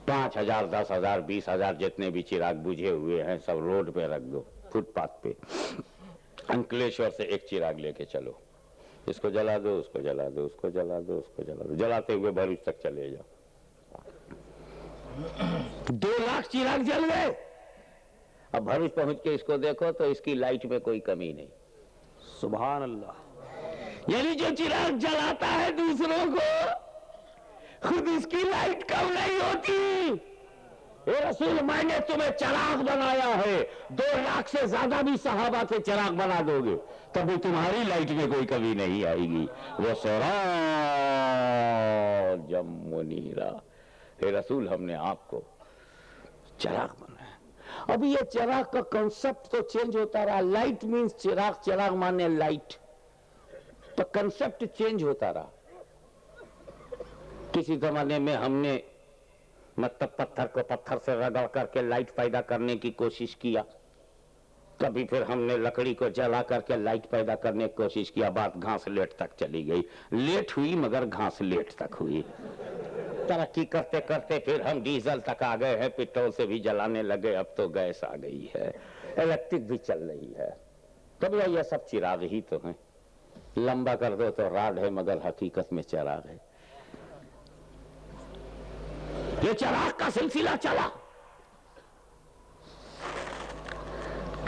5,000, 10,000, 20,000 जितने भी चिराग बुझे हुए हैं सब रोड पे रख दो, फुटपाथ पे। अंकलेश्वर से एक चिराग लेके चलो, इसको जला दो, उसको जला दो, उसको जला दो, उसको जला दो, जलाते हुए भरूच तक चले जाओ। 2 लाख चिराग जल गए। अब भरूच पहुंच के इसको देखो तो इसकी लाइट में कोई कमी नहीं। सुभान अल्लाह। यानी जो चिराग जलाता है दूसरों को, खुद इसकी लाइट कम नहीं होती। ए रसूल, मैंने तुम्हें चिराग बनाया है, 2 लाख से ज्यादा भी सहाबा के चिराग बना दोगे तभी तुम्हारी लाइट में कोई कमी नहीं आएगी। वो सिराजम मुनीरा, हे रसूल हमने आपको चिराग बनाया। अभी ये चिराग का कंसेप्ट तो चेंज होता रहा। लाइट मीन्स चिराग, चिराग माने लाइट, तो कंसेप्ट चेंज होता रहा। किसी जमाने में हमने मतलब पत्थर को पत्थर से रगड़ करके लाइट पैदा करने की कोशिश किया, कभी फिर हमने लकड़ी को जला करके लाइट पैदा करने की कोशिश किया, बात घास लेट तक चली गई। लेट हुई मगर घास लेट तक हुई। तरक्की करते करते फिर हम डीजल तक आ गए हैं, पेट्रोल से भी जलाने लगे, अब तो गैस आ गई है, इलेक्ट्रिक भी चल रही है। तो भैया ये सब चिराग ही तो हैं। लंबा कर दो तो राड है मगर हकीकत में चिराग है। ये चिराग का सिलसिला चला,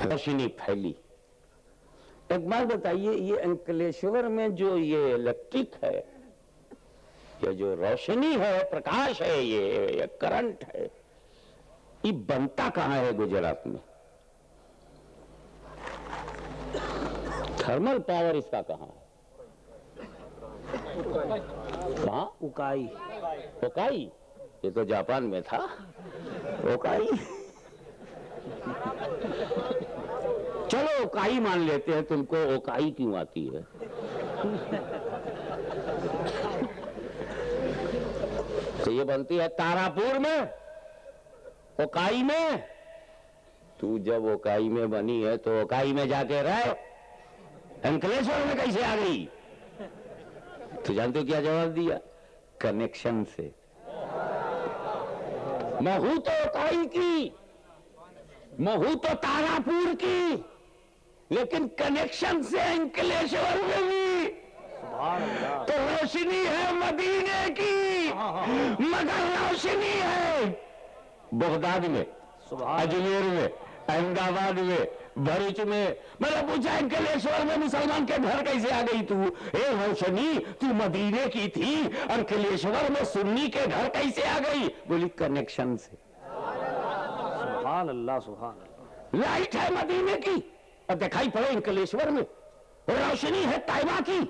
रोशनी फैली। एक बात बताइए, ये अंकलेश्वर में जो ये इलेक्ट्रिक है, ये जो रोशनी है, प्रकाश है, ये करंट है, ये बनता कहां है गुजरात में? थर्मल पावर इसका कहां है? कहां? उकाई। ओकाई, ये तो जापान में था। ओकाई, चलो ओकाई मान लेते हैं, तुमको ओकाई क्यों आती है? ये बनती है तारापुर में, ओकाई में। तू जब ओकाई में बनी है तो ओकाई में जाके रह, अंकलेश्वर में कैसे आ गई? तो जानते हो क्या जवाब दिया? कनेक्शन से। मैं हूं तो ओकाई की, मैं हूं तो तारापुर की, लेकिन कनेक्शन से अंकलेश्वर में भी तो रोशनी है मदीने की, मगर रोशनी है बगदाद में, अजमेर में, अहमदाबाद में, भरूच में। मैंने पूछा अंकलेश्वर में मुसलमान के घर कैसे आ गई तू? ए रोशनी, तू मदीने की थी, अंकलेश्वर में सुन्नी के घर कैसे आ गई? बोली कनेक्शन से। सुभान अल्लाह, सुभान अल्लाह। लाइट है मदीने की और दिखाई पड़े अंकलेश्वर में, रोशनी है तैयबा की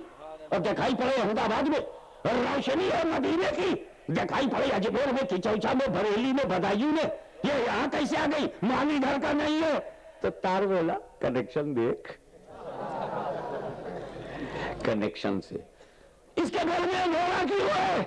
और दिखाई पड़े अहमदाबाद में, रोशनी है मदीने की दिखाई पड़े अजमेर में, किचौचा में, बरेली में, बदायूं में। ये यहां कैसे आ गई? मानी घर का नहीं है। तो तार बोला कनेक्शन देख, कनेक्शन से। इसके घर में अंधेरा क्यों है?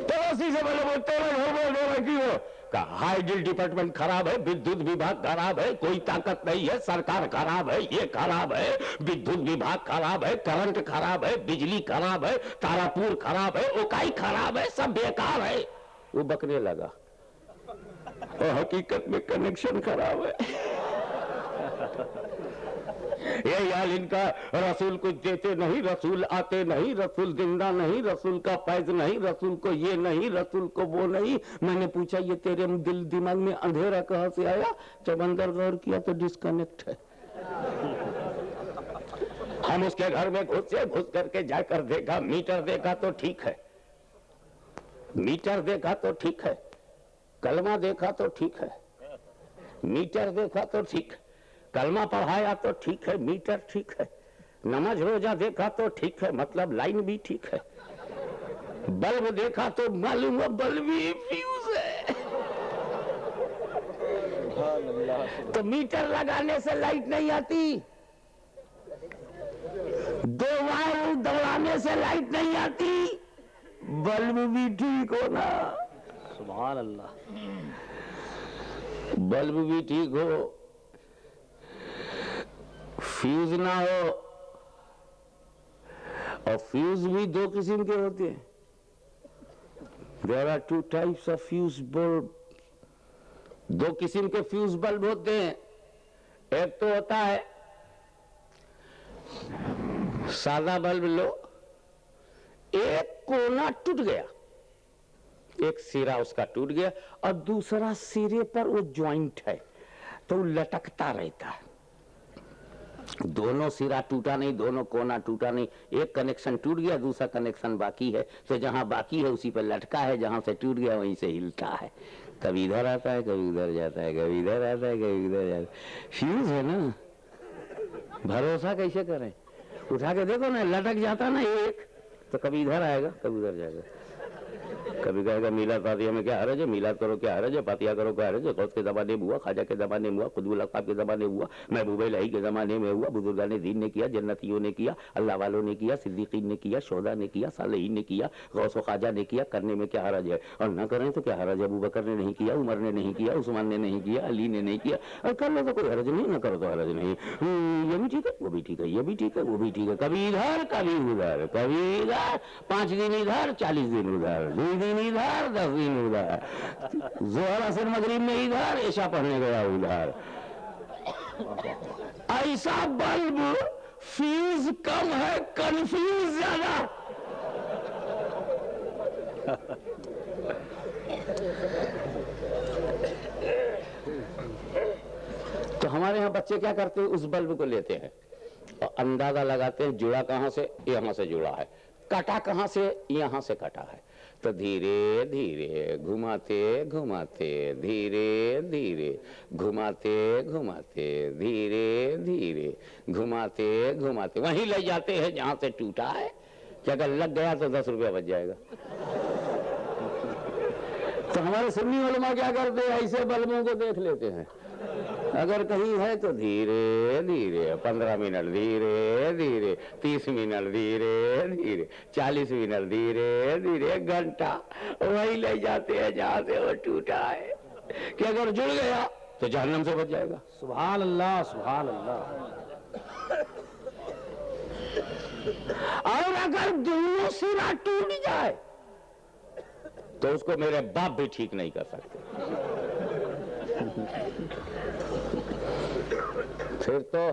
पड़ोसी से बोले बोलते हैं घर में अंधेरा क्यों है? हाइड्रोल डिपार्टमेंट खराब है, विद्युत विभाग खराब है, कोई ताकत नहीं है, सरकार खराब है, ये खराब है, विद्युत विभाग खराब है, करंट खराब है, बिजली खराब है, तारापुर खराब है, ओकाई खराब है, सब बेकार है। वो बकने लगा और हकीकत में कनेक्शन खराब है। ये यार इनका, रसूल कुछ देते नहीं, रसूल आते नहीं, रसूल जिंदा नहीं, रसूल का फैज नहीं, रसूल को ये नहीं, रसूल को वो नहीं। मैंने पूछा ये तेरे दिल दिमाग में अंधेरा कहां से आया? जब अंदर गौर किया तो डिस्कनेक्ट है। हम उसके घर में घुसे, घुस करके जाकर देखा, मीटर देखा तो ठीक है, मीटर देखा तो ठीक है, कलमा देखा तो ठीक है, मीटर देखा तो ठीक है, कलमा पढ़ाया तो ठीक है, मीटर ठीक है, नमाज रोजा देखा तो ठीक है, मतलब लाइन भी ठीक है, बल्ब देखा तो मालूम है बल्ब भी फ्यूज है। तो मीटर लगाने से लाइट नहीं आती, दो वायर दौड़ाने से लाइट नहीं आती, बल्ब भी ठीक हो ना। सुभान अल्लाह। बल्ब भी ठीक हो, फ्यूज ना हो। और फ्यूज भी दो किस्म के होते हैं। There are two types of fuse bulb. दो किस्म के फ्यूज बल्ब होते हैं। एक तो होता है सादा बल्ब लो, एक कोना टूट गया, एक सिरा उसका टूट गया और दूसरा सिरे पर वो ज्वाइंट है तो लटकता रहता है। दोनों सिरा टूटा नहीं, दोनों कोना टूटा नहीं, एक कनेक्शन टूट गया, दूसरा कनेक्शन बाकी है। तो जहां बाकी है उसी पर लटका है, जहां से टूट गया वहीं से हिलता है। कभी इधर आता है, कभी उधर जाता है, कभी इधर आता है, कभी उधर जाता है। फ्यूज है ना, भरोसा कैसे करें? उठा के देखो ना, लटक जाता ना एक, तो कभी इधर आएगा, कभी उधर जाएगा। कभी कहेगा मिलाद फातिहा में क्या हरज है, मिलाद करो क्या हरज है, फातिहा करो क्या हरज है। गौस के ज़माने में हुआ, ख्वाजा के ज़माने में हुआ, खुदबुल अख्ताब के ज़माने में हुआ, महबूब इलाही के ज़माने में हुआ, बुजुर्गान दीन ने किया, जन्नतियों ने किया, अल्लाह वालों ने किया, सिद्दीकीन ने किया, शोदा ने किया, सालेहीन ने किया, गौस व ख्वाजा ने किया। करने में क्या हरज है? और न करें तो क्या हरज है? अबू बकर ने नहीं किया, उमर ने नहीं किया, उस्मान ने नहीं किया, अली ने नहीं किया। और कर लो तो कोई हरज नहीं, न करो तो हरज नहीं। ये भी ठीक है, वो भी ठीक है, ये भी ठीक है, वो भी ठीक है। कभी इधर, कभी उधर, कभी इधर, 5 दिन इधर, 40 दिन उधर, 2 दिन इधर, 10 दिन उधर, जोहर असर मगरिब में इधर, ऐशा पढ़ने गया उधर। ऐसा बल्ब फ्यूज कम है, कंफ्यूज ज्यादा। तो हमारे यहाँ बच्चे क्या करते हैं, उस बल्ब को लेते हैं और अंदाजा लगाते हैं जुड़ा कहां से, यहां से जुड़ा है, कटा कहां से, यहां से कटा है। तो धीरे धीरे घुमाते घुमाते, धीरे धीरे घुमाते घुमाते, धीरे धीरे घुमाते घुमाते वहीं ले जाते हैं जहां से टूटा है। कि अगर लग गया तो 10 रुपया बच जाएगा। तो हमारे सुन्नी उलमा क्या करते हैं, ऐसे बल्बों को देख लेते हैं अगर कहीं है तो धीरे धीरे, 15 मिनट धीरे धीरे, 30 मिनट धीरे धीरे, 40 मिनट धीरे धीरे, 1 घंटा वही ले जाते हैं जहां से वो टूटा है, कि अगर जुड़ गया तो जहन्नम से बच जाएगा। सुभान अल्लाह, सुभान अल्लाह। और अगर दोनों सिरा टूट जाए तो उसको मेरे बाप भी ठीक नहीं कर सकते। फिर तो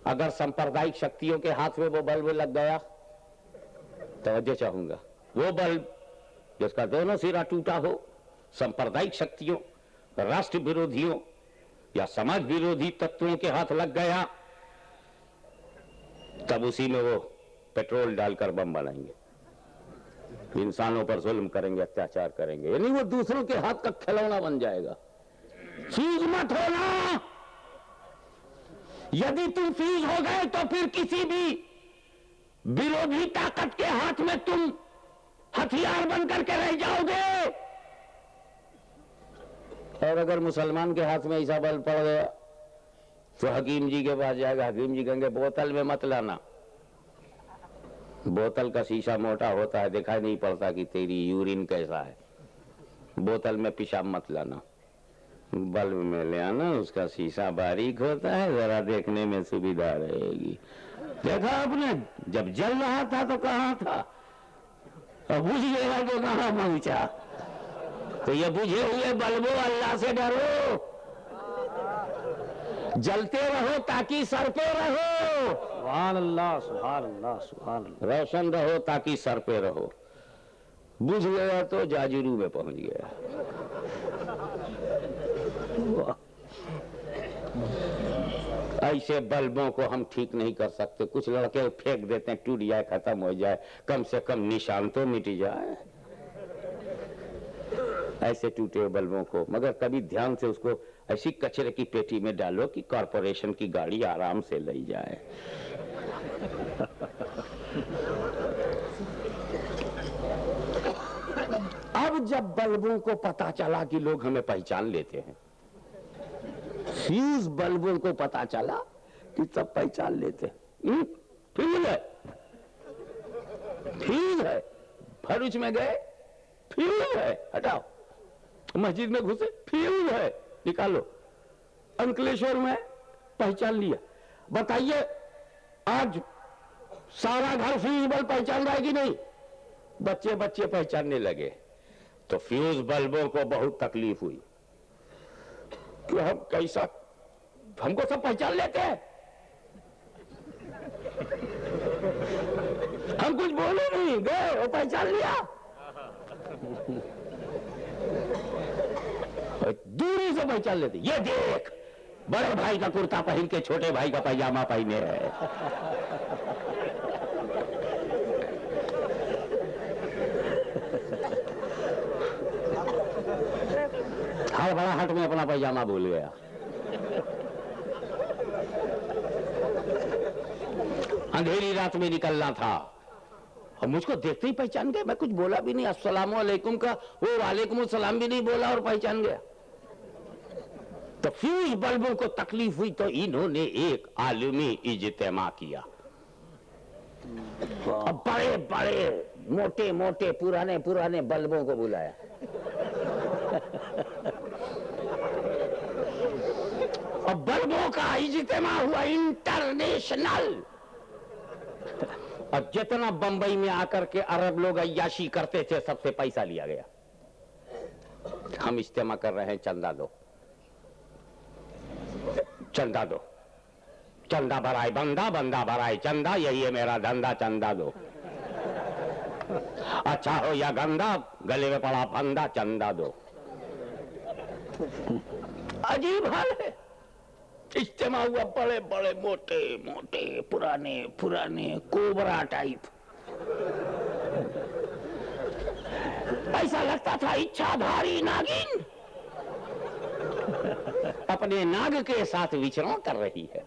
अगर सांप्रदायिक शक्तियों के हाथ में वो बल्ब लग गया, तवज्जो चाहूंगा, वो बल्ब जिसका दोनों सिरा टूटा हो, सांप्रदायिक शक्तियों, राष्ट्र विरोधियों या समाज विरोधी तत्वों के हाथ लग गया, तब उसी में वो पेट्रोल डालकर बम बनाएंगे, इंसानों पर जुल्म करेंगे, अत्याचार करेंगे, यानी वो दूसरों के हाथ का खिलौना बन जाएगा। फ्यूज मत होना। यदि तुम फ्यूज हो गए तो फिर किसी भी विरोधी ताकत के हाथ में तुम हथियार बन करके रह जाओगे। और अगर मुसलमान के हाथ में ऐसा बल पड़ गया तो हकीम जी के पास जाएगा, हकीम जी कहेंगे बोतल में मत लाना, बोतल का शीशा मोटा होता है, दिखाई नहीं पड़ता कि तेरी यूरिन कैसा है, बोतल में पेशाब मत लाना, बल्ब में ले आना, उसका शीशा बारीक होता है, जरा देखने में सुविधा रहेगी। देखा आपने, जब जल रहा था तो कहां था, और बुझ गया तो कहां पहुंचा। तो ये बुझे हुए बल्बों, अल्लाह से डरो, जलते रहो ताकि सर पे रहो। सुभान अल्लाह, सुभान अल्लाह, सुभान अल्लाह। रोशन रहो ताकि सर पे रहो, बुझ गया तो जाजुरू में पहुंच गया। ऐसे बल्बों को हम ठीक नहीं कर सकते। कुछ लड़के फेंक देते हैं, टूट जाए, खत्म हो जाए, कम से कम निशान तो मिट जाए ऐसे टूटे हुए बल्बों को। मगर कभी ध्यान से उसको ऐसी कचरे की पेटी में डालो कि कॉरपोरेशन की गाड़ी आराम से ले जाए। अब जब बल्बों को पता चला कि लोग हमें पहचान लेते हैं, फ्यूज बल्बों को पता चला कि सब पहचान लेते हैं, फ्यूज है, फ्यूज है, भरूच में गए फ्यूज है, हटाओ, मस्जिद में घुसे फ्यूज है, निकालो, अंकलेश्वर में पहचान लिया। बताइए आज सारा घर फ्यूज बल्ब पहचान रहा है कि नहीं? बच्चे बच्चे पहचानने लगे। तो फ्यूज बल्बों को बहुत तकलीफ हुई कि हम कैसा, हमको सब पहचान लेते हैं, हम कुछ बोले नहीं, गए वो पहचान लिया। दूरी से पहचान लेते, ये देख बड़े भाई का कुर्ता पहन के छोटे भाई का पैजामा पहने है। हर बड़ा हट में अपना पैजामा भूल गया। अंधेरी रात में निकलना था और मुझको देखते ही पहचान गए। मैं कुछ बोला भी नहीं, अस्सलाम वालेकुम का वो वालेकुम सलाम भी नहीं बोला और पहचान गया। तो फ्यूज बल्बों को तकलीफ हुई तो इन्होंने एक आलमी इज्तिमा किया। अब बड़े बड़े मोटे मोटे पुराने पुराने बल्बों को बुलाया। और बल्बों का इज्तिमा हुआ इंटरनेशनल। और जितना बंबई में आकर के अरब लोग अय्याशी करते थे, सबसे पैसा लिया गया। हम इज्तिमा कर रहे हैं, चंदा दो, चंदा दो, चंदा भराए बंदा, बंदा भराए चंदा, यही है मेरा धंधा, चंदा दो। अच्छा हो या गंदा, गले में पड़ा फंदा, चंदा दो। अजीब हाल है। इज्तिमा हुआ, बड़े बड़े मोटे मोटे पुराने पुराने कोबरा टाइप। ऐसा लगता था इच्छाधारी नागिन अपने नाग के साथ विचरण कर रही है।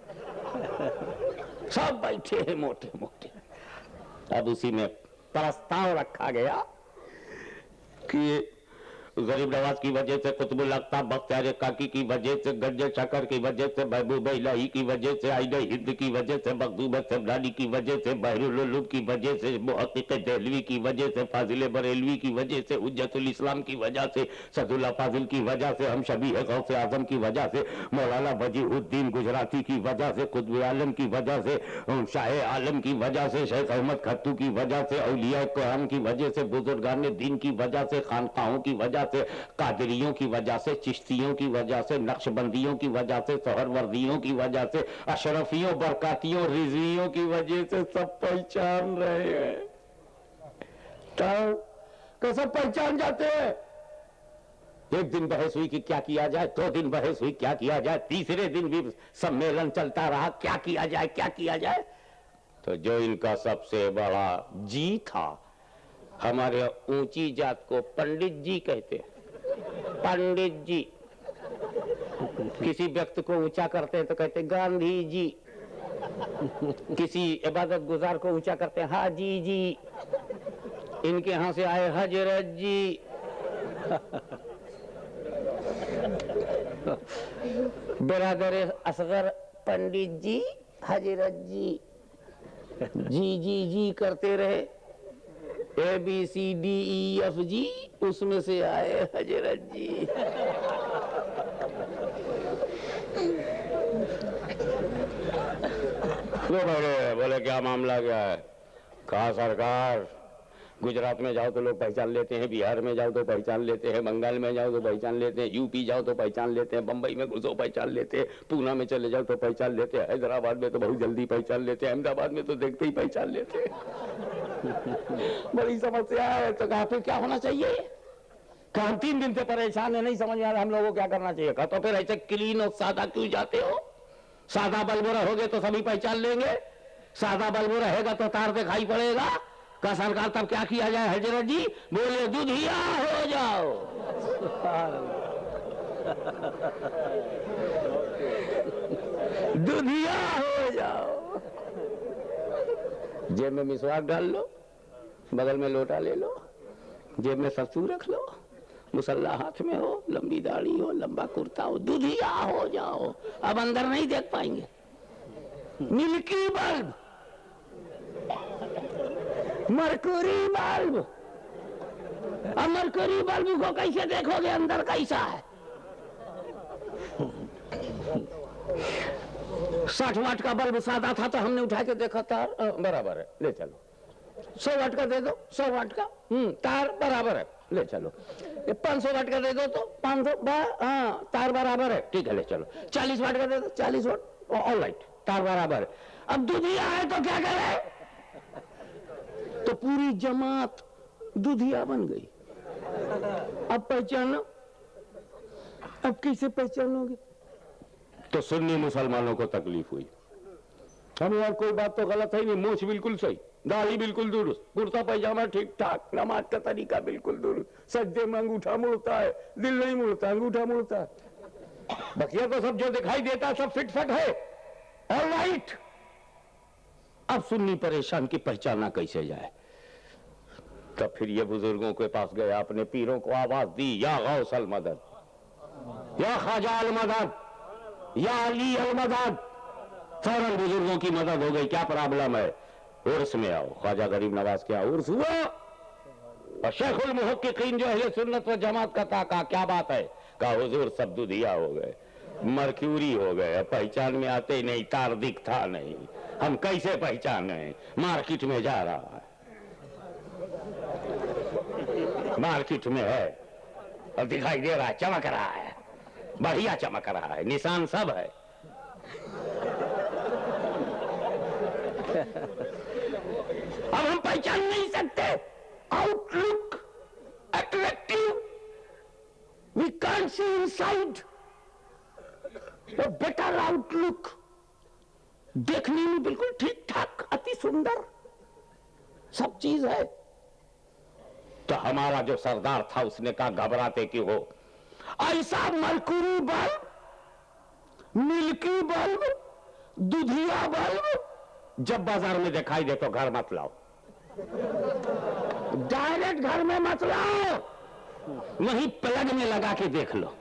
सब बैठे हैं मोटे मोटे। अब उसी में प्रस्ताव रखा गया कि गरीब नवाज की वजह से, कुतुबुल अख्ताब बख्तियार काकी की वजह से, गंजे शकर की वजह से, महबूब इलाही की वजह से, आईने हिंद की वजह से, मखदूम सबलानी की वजह से, बहरुल उलूम की वजह से, मुहक्किक देहलवी की वजह से, फाजिल बरेलवी की वजह से, हुज्जतुल इस्लाम की वजह से, सदुल्ला फाजिल की वजह से, हम शबीह गौसे आजम की वजह से, मौलाना वजीहुद्दीन गुजराती की वजह से, कुतुब आलम की वजह से, शाह आलम की वजह से, शेख अहमद खत्तू की वजह से, औलिया कुरान की वजह से, बुजुर्गान दीन की वजह से, खानकाहों की वजह से, कादरियों की वजह से, चिश्तियों की वजह से, नक्शबंदियों की वजह से, सोहरवर्दियों की वजह से, अशरफियों, बरकातियों, रिजवियों की वजह से सब पहचान रहे हैं। तो सब पहचान जाते हैं। एक दिन बहस हुई कि क्या किया जाए, 2 दिन बहस हुई क्या किया जाए, तीसरे दिन भी सम्मेलन चलता रहा, क्या किया जाए क्या किया जाए। तो जो इनका सबसे बड़ा जी था, हमारे ऊंची जात को पंडित जी कहते हैं। पंडित जी किसी व्यक्ति को ऊंचा करते हैं तो कहते हैं गांधी जी, किसी इबादत गुजार को ऊंचा करते हैं हाजी जी, इनके यहां से आए हजरत जी। बिरादर असगर पंडित जी, हजरत जी, जी जी जी करते रहे, ABCDEFG, उसमें से आए हजरत जी। बोले क्या मामला क्या है? कहा सरकार, गुजरात में जाओ तो लोग पहचान लेते हैं, बिहार में जाओ तो पहचान लेते हैं, बंगाल में जाओ तो पहचान लेते हैं, यूपी जाओ तो पहचान लेते हैं, बंबई में घुसो पहचान लेते हैं, पूना में चले जाओ तो पहचान लेते हैं, हैदराबाद में तो बहुत जल्दी पहचान लेते हैं, अहमदाबाद में तो देखते ही पहचान लेते हैं। बड़ी समस्या है। तो कहा फिर क्या होना चाहिए? कहा हम 3 दिन से परेशान है, नहीं समझ आ रहा हम लोगों को क्या करना चाहिए। कहा तो फिर ऐसे क्लीन और सादा क्यों जाते हो? सादा बल्ब रहोगे तो सभी पहचान लेंगे, सादा बल्ब रहेगा तो तार दिखाई पड़ेगा। का सरकार तब क्या किया जाए हजरत जी? बोले दुधिया हो जाओ। दुधिया हो जाओ। जेब में मिसवाक डाल लो, बगल में लोटा ले लो, जेब में सत्तू रख लो, मुसल्ला हाथ में हो, लंबी दाढ़ी हो, लंबा कुर्ता हो, दुधिया हो जाओ। अब अंदर नहीं देख पाएंगे। मिल्की बल्ब, मरकरी बल्ब, अब मरकरी बल्ब को कैसे देखोगे अंदर कैसा है? 60 वाट का बल्ब सादा था तो हमने उठा के देखा, तार बराबर है, ले चलो। 100 वाट का दे दो, 100 वाट का तार बराबर है, ले चलो। 500 वाट का दे दो तो 500, हाँ तार बराबर है, ठीक है ले चलो। 40 वाट का दे दो, 40 वाट, ऑल राइट, तार बराबर है। अब दुधिया है तो क्या करे? तो पूरी जमात दुधिया बन गई। अब पहचानो, अब कैसे पहचानोगे? तो सुन्नी मुसलमानों को तकलीफ हुई। हम यार कोई बात तो गलत है नहीं, मूछ बिल्कुल सही, दाढ़ी बिल्कुल दुरुस्त, कुर्ता पैजामा ठीक ठाक, नमाज का तरीका बिल्कुल दुरुस्त, सज्जे में अंगूठा मुड़ता है, दिल नहीं मुड़ता, अंगूठा मुड़ता है। बकिया तो सब जो दिखाई देता है सब फिट फट है, ऑल राइट। अब सुन्नी परेशान की पहचाना कैसे जाए? तब फिर ये बुजुर्गों के पास गया, अपने पीरों को आवाज दी, या गौसल मदद, या ख्वाजा अल मदद, या अली अल मदद। फौरन बुजुर्गों की मदद हो गई। क्या प्रॉब्लम है? उर्स में आओ। ख्वाजा गरीब नवाज के यहाँ उर्स हुआ और शेखुल मुहक्किकीन जो अहले सुन्नत व जमात का था, कहा क्या बात है? कहा हुजूर सब दुधिया हो गए, मरक्यूरी हो गए, पहचान में आते ही नहीं, तार दिखता नहीं, हम कैसे पहचाने? मार्केट में जा रहा है, मार्केट में है और दिखाई दे रहा है, चमक रहा है, बढ़िया चमक रहा है, निशान सब है। अब हम पहचान नहीं सकते। Outlook attractive, we can't see inside. Better outlook, देखने में बिल्कुल ठीक ठाक, अति सुंदर सब चीज है। तो हमारा जो सरदार था उसने कहा घबराते क्यों हो? ऐसा मरकुरी बल्ब, मिल्की बल्ब, दुधिया बल्ब जब बाजार में दिखाई दे तो घर मत लाओ, डायरेक्ट घर में मत लाओ। वहीं प्लग में लगा के देख लो,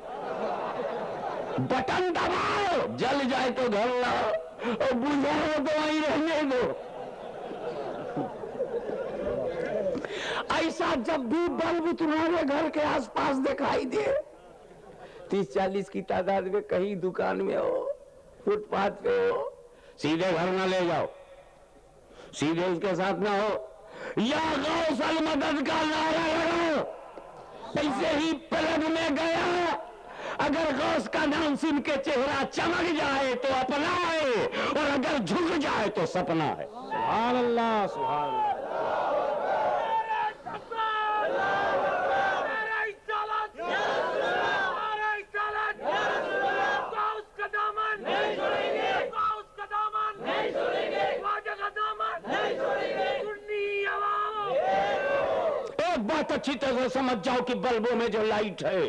बटन दबाओ, जल जाए तो घर लाओ और बुझाओ तो वहीं रहने दो। ऐसा जब भी बल्ब तुम्हारे घर के आसपास दिखाई दे, 30-40 की तादाद में, कहीं दुकान में हो, फुटपाथ पे हो, सीधे घर ना ले जाओ, सीधे उसके साथ ना हो, या गौसल मदद का नारा लगाओ। ऐसे ही प्लग में गया, अगर गौस का नाम सुन के चेहरा चमक जाए तो अपना है, और अगर झुक जाए तो सपना है। सुभान अल्लाह, सुभान अल्लाह। बात अच्छी तरह समझ जाओ कि बल्बों में जो लाइट है,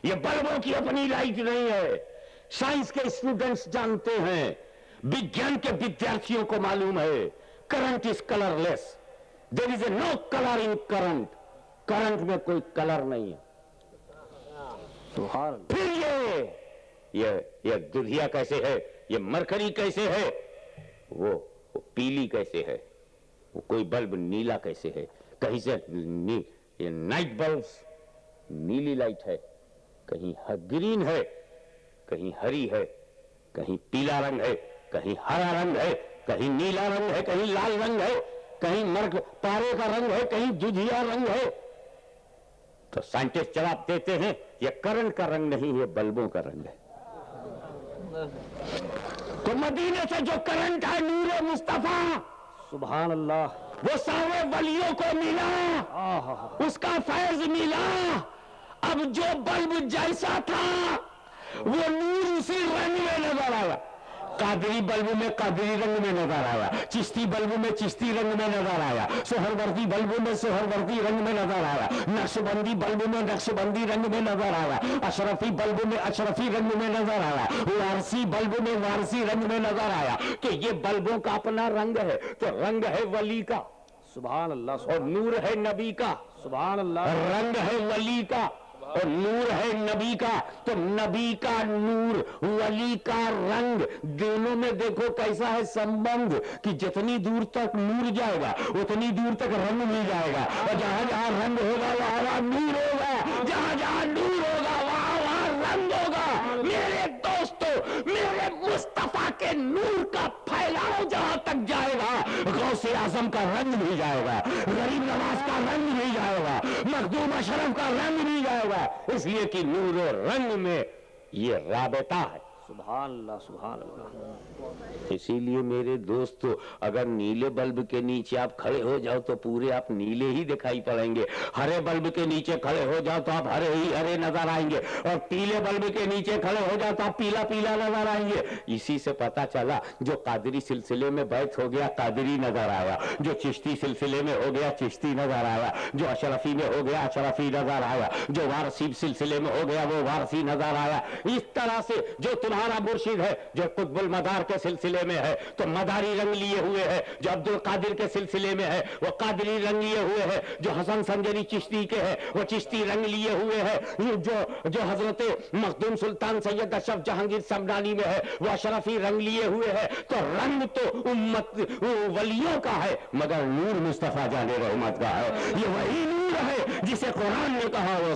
ये बल्बों की अपनी लाइट नहीं है। साइंस के स्टूडेंट्स जानते हैं, विज्ञान के विद्यार्थियों को मालूम है, current is colourless, there is a no colour in current, current में कोई कलर नहीं है। फिर ये दुधिया कैसे है, ये मरकरी कैसे है, वो पीली कैसे है, वो कोई बल्ब नीला कैसे है, कहीं से ये नाइट बल्ब्स नीली लाइट है, कहीं ग्रीन है, कहीं हरी है, कहीं पीला रंग है, कहीं हरा रंग है, कहीं नीला रंग है, कहीं लाल रंग है, कहीं मर्क पारे का रंग है, कहीं दुधिया रंग है। तो साइंटिस्ट जवाब देते हैं ये करंट का रंग नहीं, ये बल्बों का रंग है। तो मदीने से जो करंट है, नूर मुस्तफा, सुभान अल्लाह, वो सारे वलियों को मिला, उसका फैज मिला। अब जो बल्ब जैसा था वो नूर उसी रंग में नजर आया। कादरी बल्ब में कादरी रंग में नजर आया, चिश्ती बल्ब में चिश्ती रंग में नजर आया, सोहरवर्दी बल्ब में सोहरवर्दी रंग में नजर आया, नक्शबंदी बल्ब में नक्शबंदी रंग में नजर आया, अशरफी बल्ब में अशरफी रंग में नजर आया, वारसी बल्ब में वारसी रंग में नजर आया। तो ये बल्बों का अपना रंग है। तो रंग है वली का, सुभान अल्लाह, और नूर है नबी का, सुभान अल्लाह, रंग है वली का और नूर है नबी का। तो नबी का नूर, वली का रंग, दोनों में देखो कैसा है संबंध कि जितनी दूर तक नूर जाएगा उतनी दूर तक रंग मिल जाएगा, और जहां जहां रंग होगा वहां वहां नूर होगा, जहां जहां नूर होगा वहां वहां रंग होगा। मेरे दोस्तों, मेरे मुस्तफा के नूर का फैलाव जहां तक जाएगा, गौसे आजम का रंग भी जाएगा, गरीब नवाज का रंग भी जाएगा, मखदूम अशरफ का रंग भी जाएगा, इसलिए कि नूर और रंग में ये राबता है। सुभान अल्लाह, सुभान अल्लाह। इसीलिए मेरे दोस्तों, अगर नीले बल्ब के नीचे आप खड़े हो जाओ तो पूरे आप नीले ही दिखाई पड़ेंगे, हरे बल्ब के नीचे खड़े हो जाओ तो आप हरे ही हरे नजर आएंगे, और पीले बल्ब के नीचे खड़े हो जाओ तो आप पीला पीला नजर आएंगे। इसी से पता चला, जो कादरी सिलसिले में बैत हो गया कादरी नजर आया, जो चिश्ती सिलसिले में हो गया चिश्ती नजर आया, जो अशरफी में हो गया अशरफी नजर आया, जो वारसी सिलसिले में हो गया वो वारसी नजर आया। इस तरह से जो तुम्हारा मुर्शिद है, जो कुतुबुल मदार के सिलसिले में है तो मदारी रंग लिए हुए है, जो अब्दुल कादिर के सिलसिले में है वो कादरी रंग लिए हुए है, जो हसन संजरी चिश्ती के है वो चिश्ती रंग लिए हुए है, जो हजरत मखदूम सुल्तान सैयद अशरफ जहांगीर समदानी में है वो अशरफी रंग लिए हुए है। तो रंग तो उम्मत वलियों का है, मगर नूर मुस्तफा जाने रहमत का है। ये वही नूर है जिसे कुरान ने कहा वो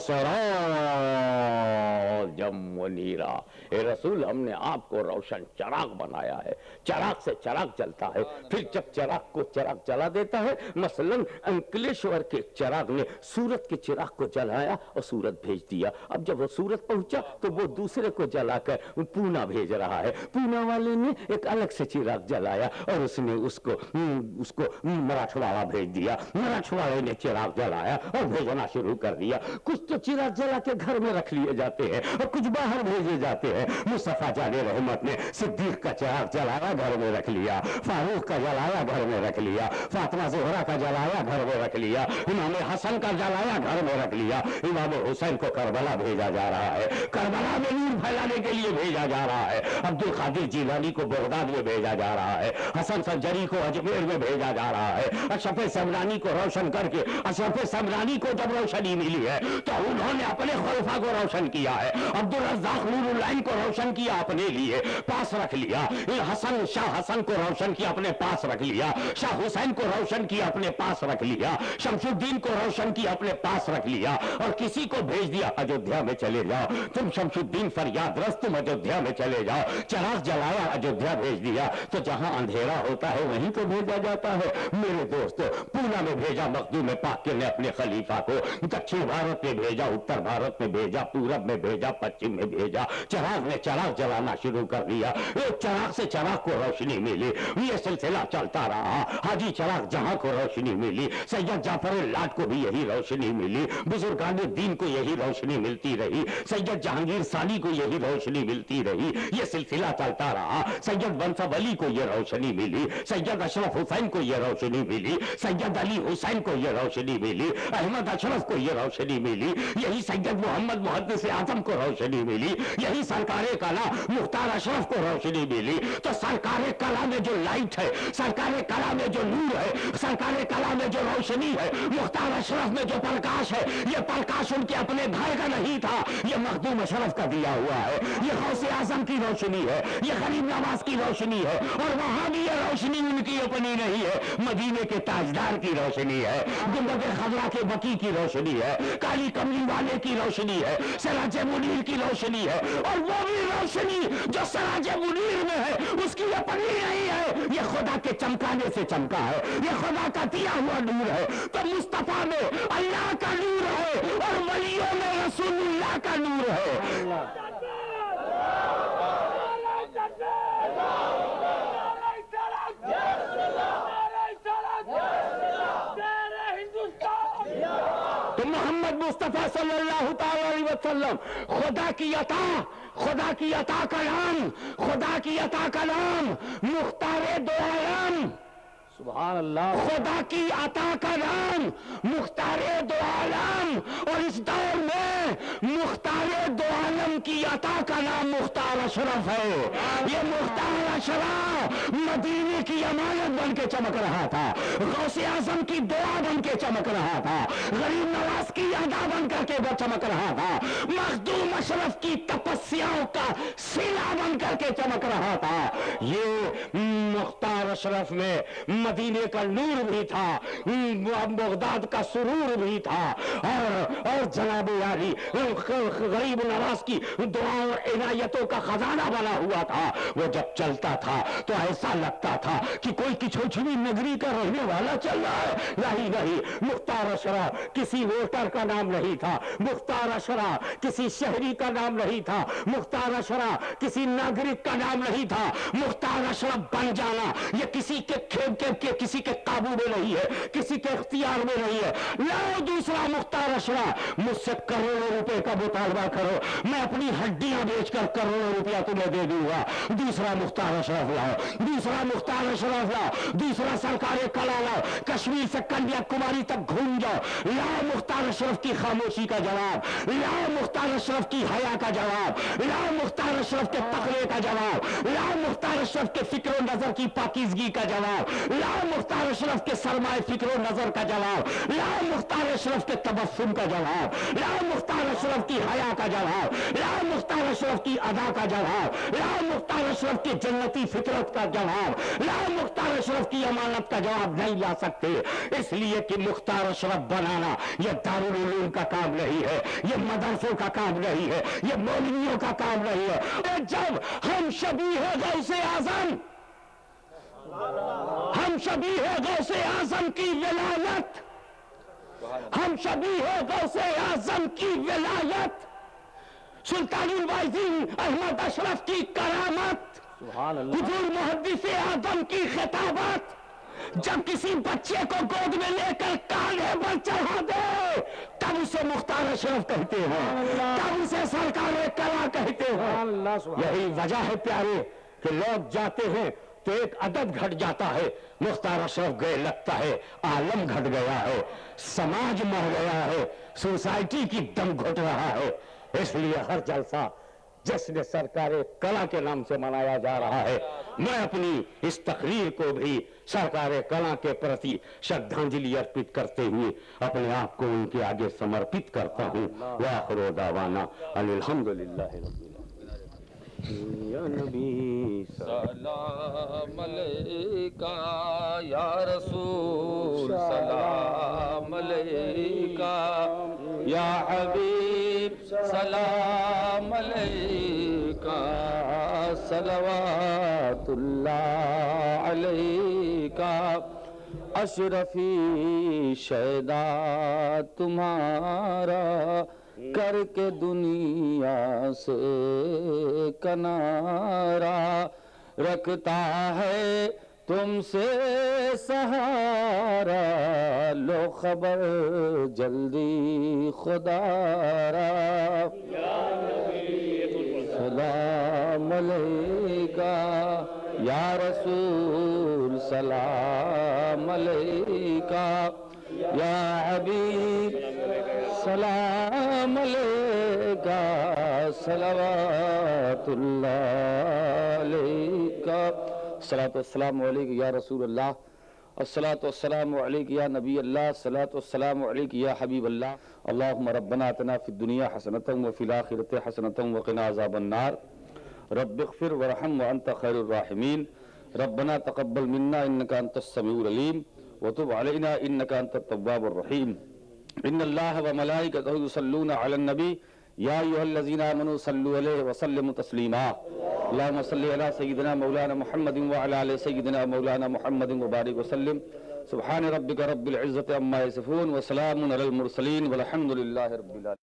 जम नीरा, ए रसूल हमने आपको रोशन चिराग बनाया है, चिराग से चिराग जलता है, फिर जब चिराग को चिराग जला देता है, मसलन अंकलेश्वर के चिराग ने सूरत के चिराग को जलाया और सूरत भेज दिया। अब जब वो सूरत पहुंचा तो वो दूसरे को जलाकर पूना भेज रहा है, पूना वाले ने एक अलग से चिराग जलाया और उसने उसको मराठवाड़ा भेज दिया, मराठवाड़े ने चिराग जलाया और भेजना शुरू कर दिया। कुछ तो चिराग जला के घर में रख लिए जाते हैं और कुछ बाहर भेजे जाते हैं। मुस्तफा जाने रहमत ने सिद्दीक का चिराग जलाया, घर में रख लिया, फारूक का जलाया, घर में रख लिया, फातिमा ज़ोहरा का जलाया, घर में रख लिया, इमाम हसन का जलाया, घर में रख लिया, इमाम हुसैन को करबला भेजा जा रहा है, करबला में नूर फैलाने के लिए भेजा जा रहा है, अब्दुल कादिर जिलानी को बगदाद में भेजा जा रहा है, हसन संजरी को अजमेर में भेजा जा रहा है। अशरफ समरानी को रोशन करके, अशरफ समरानी को जब रोशनी मिली है तो उन्होंने अपने खुलफा को रोशन किया है, अब्दुल रज़्ज़ाक़ नूरुल्लाह को रोशन किया, अपने लिए पास रख लिया, हसन शाह हसन को रोशन किया, अपने पास रख लिया, शाह हुसैन को रोशन किया, अपने पास रख लिया, शमशुद्दीन को रोशन किया, अपने पास रख लिया, और किसी को भेज दिया अयोध्या में चले जाओ तुम शमशुद्दीन फरियाद रस, तुम अयोध्या में चले जाओ, चिराग जलाया, अयोध्या भेज दिया। तो जहां अंधेरा होता है वहीं तो भेजा जाता है। मेरे दोस्तों, पूना में भेजा मखदूम पाक ने अपने खलीफा को, दक्षिण भारत में भेजा, उत्तर भारत में भेजा, पूरब में भेजा, पश्चिम में भेजा, चिराग ने चिराग जलाना शुरू कर दिया। एक चिराग से चिराग को रोशनी मिली, ये सिलसिला चलता रहा। हाजी चिराग जहां को रोशनी मिली, सैयद जाफर लाट को भी यही रोशनी मिली, बुजुर्गान दीन को यही रोशनी मिलती रही, सैयद जहांगीर सानी को यही रोशनी मिलती रही, ये सिलसिला चलता रहा। सैयद बंसब अली को यह रोशनी मिली, सैयद अशरफ हुसैन को यह रोशनी मिली, सैयद अली हुसैन को यह रोशनी मिली, अहमद अशरफ को यह रोशनी मिली, यही सैयद मोहम्मद मुहद्दिस आजम को रोशनी मिली, यही सरकारे कला मुख्तार अशरफ को रोशनी मिली। तो सरकारे कला में जो लाइट है, सरकारे कला में जो नूर है, सरकारे कला में जो रोशनी है, मुख्तार अशरफ में जो प्रकाश है, ये प्रकाश उनके अपने घर का नहीं था, ये मखदूम अशरफ का दिया हुआ है, ये गौसे आजम की रोशनी है, ये गरीब नवाज की रोशनी है, और वहां भी ये रोशनी उनकी अपनी नहीं है, मदीने के ताजदार की रोशनी है, गुंबद खजरा के बकी की रोशनी है, काली कमली वाले की रोशनी है, सराज मुनीर की रोशनी है, और वो भी रोशनी जो सराज मुनीर में है उसकी अपनी नहीं है, ये खुदा के चमकाने से चमका है, ये खुदा का दिया हुआ नूर है। तो मुस्तफा में अल्लाह का नूर है और वलियों में रसूलुल्लाह का नूर है। तो मोहम्मद मुस्तफा सल्लल्लाहु अलैहि वसल्लम खुदा की अता का नाम, खुदा की अता का नाम मुख्तारे दो आलम, सुभान अल्लाह, खुदा की अता का नाम मुख्तारे दो आलम। और इस दौर में मुख्तारे दो आलम की अता का नाम मुख्तार अशरफ है। ये मुख्तार अशरफ मदीने की अमानत बन के चमक रहा था, गौसे आजम की दुआ बन के चमक रहा था, गरीब नवाज की अदा बन करके वो चमक रहा था, मखदूम अशरफ की तपस्याओं का सिला बन करके चमक रहा था। ये मुख्तार अशरफ में मदीने का नूर भी था, बगदाद का सुरूर भी था, और जनाब यारी गरीब नवाज की दुआ और इनायतों का खजाना बना हुआ था। वो जब चलता था तो ऐसा लगता था कि कोई किछोछवी नगरी का रहने वाला चल रहा है। नहीं, मुख्तार अशरफ किसी वोटर का नाम नहीं था, मुख्तार अशरफ किसी शहरी का नाम नहीं था, मुख्तार अशरफ किसी नागरिक का नाम नहीं था। मुख्तार अशरफ बन जाना ये किसी के किसी के काबू में नहीं है, किसी के इख्तियार में नहीं है। लाओ दूसरा मुख्तार अशरफ, मुझसे करोड़ों रुपए का मुतालबा करो, मैं अपनी हड्डियां बेचकर करोड़ों रुपया तुम्हें दे दूंगा। दूसरा मुख्तार अशरफ लाओ, दूसरा मुख्तार अशरफ लाओ, दूसरा सरकारे कला लाओ, कश्मीर से कन्याकुमारी तक घूम जाओ, लाओ मुख्तार अशरफ की खामोशी का जवाब, लाओ मुख्तार अशरफ की हया का जवाब, लाओ मुख्तार अशरफ के तकवे का जवाब, लाओ मुख्तार अशरफ के फिक्र नजर की पाकीजगी का जवाब, लाओ मुख्तार अशरफ के सरमाए फिक्र नजर का जवाब, लाओ मुख्तार अशरफ के तबस्सुम का जवाब, लाओ मुख्तार अशरफ की हया का जवाब, लाओ मुख्तार अशरफ की अदा का जवाब, लाओ मुख्तार अशरफ की जन्नती फितरत का जवाब, लाओ मुख्तार अशरफ की अमानत का जवाब नहीं ला सकते, इसलिए कि मुख्तार अशरफ बनाना यह दारुल उलूम का काम नहीं है, यह मदरसों का काम नहीं है, यह मौलवियों का काम नहीं है। जब हम शबीह गौसे आजम, हम शबीह गौसे आजम की विलायत, हम शबीह गौसे आजम की विलायत, सुल्तानुल वाइज़ीन अहमद अशरफ की करामत, हुजूर मुहद्दिस आजम की खिताबत, जब किसी बच्चे को गोद में लेकर कान्हे पर चढ़ा दे तब उसे मुख्तार अशरफ कहते हैं, कब उसे सरकार कला कहते हैं। यही वजह है प्यारे कि लोग जाते हैं तो एक अदब घट जाता है, मुख्तार अशरफ गए लगता है आलम घट गया है, समाज मर गया है, सोसाइटी की दम घुट रहा है। इसलिए हर जलसा जश्न सरकार कला के नाम से मनाया जा रहा है। मैं अपनी इस तकरीर को भी सरकार कला के प्रति श्रद्धांजलि अर्पित करते हुए अपने आप को उनके आगे समर्पित करता हूँ। वाखिर दावाना अल्हम्दुलिल्लाह या नबी सलाम अलैका या रसूल सलाम अलैका या हबीब सलाम अलैका सलवातुल्लाह अलैका अशरफी शैदा तुम्हारा करके दुनिया से किनारा रखता है तुमसे सहारा लो खबर जल्दी खुदारा सलाम अलैका या रसूल सलाम अलैका या हबीब सलाम अलैका सलवातुल्लाह अलैका अस्सलातु वस्सलामु अलैका या रसूल अल्लाह अस्सलातु वस्सलामु अलैका या नबी अल्लाह अस्सलातु वस्सलामु अलैका या हबीब अल्लाह अल्लाहुम्मा रब्बना आतिना फिद दुनिया हसनतन व फिल आखिरति हसनतन व क़िना अज़ाबन नार रब्बिग़फिर वरहम व अंत खैरुर राहिमीन रब्बना तक़ब्बल मिन्ना इन्नका अंतस समीउल अलीम व तुब अलैना इन्नका अंतत तव्वाबुर रहीम इन्नल्लाह व मलाइकतहु युसल्लूना अलन नबी या अय्युहल्लज़ीना आमनू सल्लु अलैहि व सल्लिमू तस्लीमा अल्लाहुम्मा सल्लि अला सय्यिदिना मौलाना मुहम्मदिन व अला आलि सय्यिदिना मौलाना मुहम्मदिन व बारिक व सल्लिम सुब्हान रब्बिका रब्बिल इज़्ज़ति अम्मा यसिफून व सलामुन अलल मुरसलीन वल्हम्दुलिल्लाहि रब्बिल आलमीन।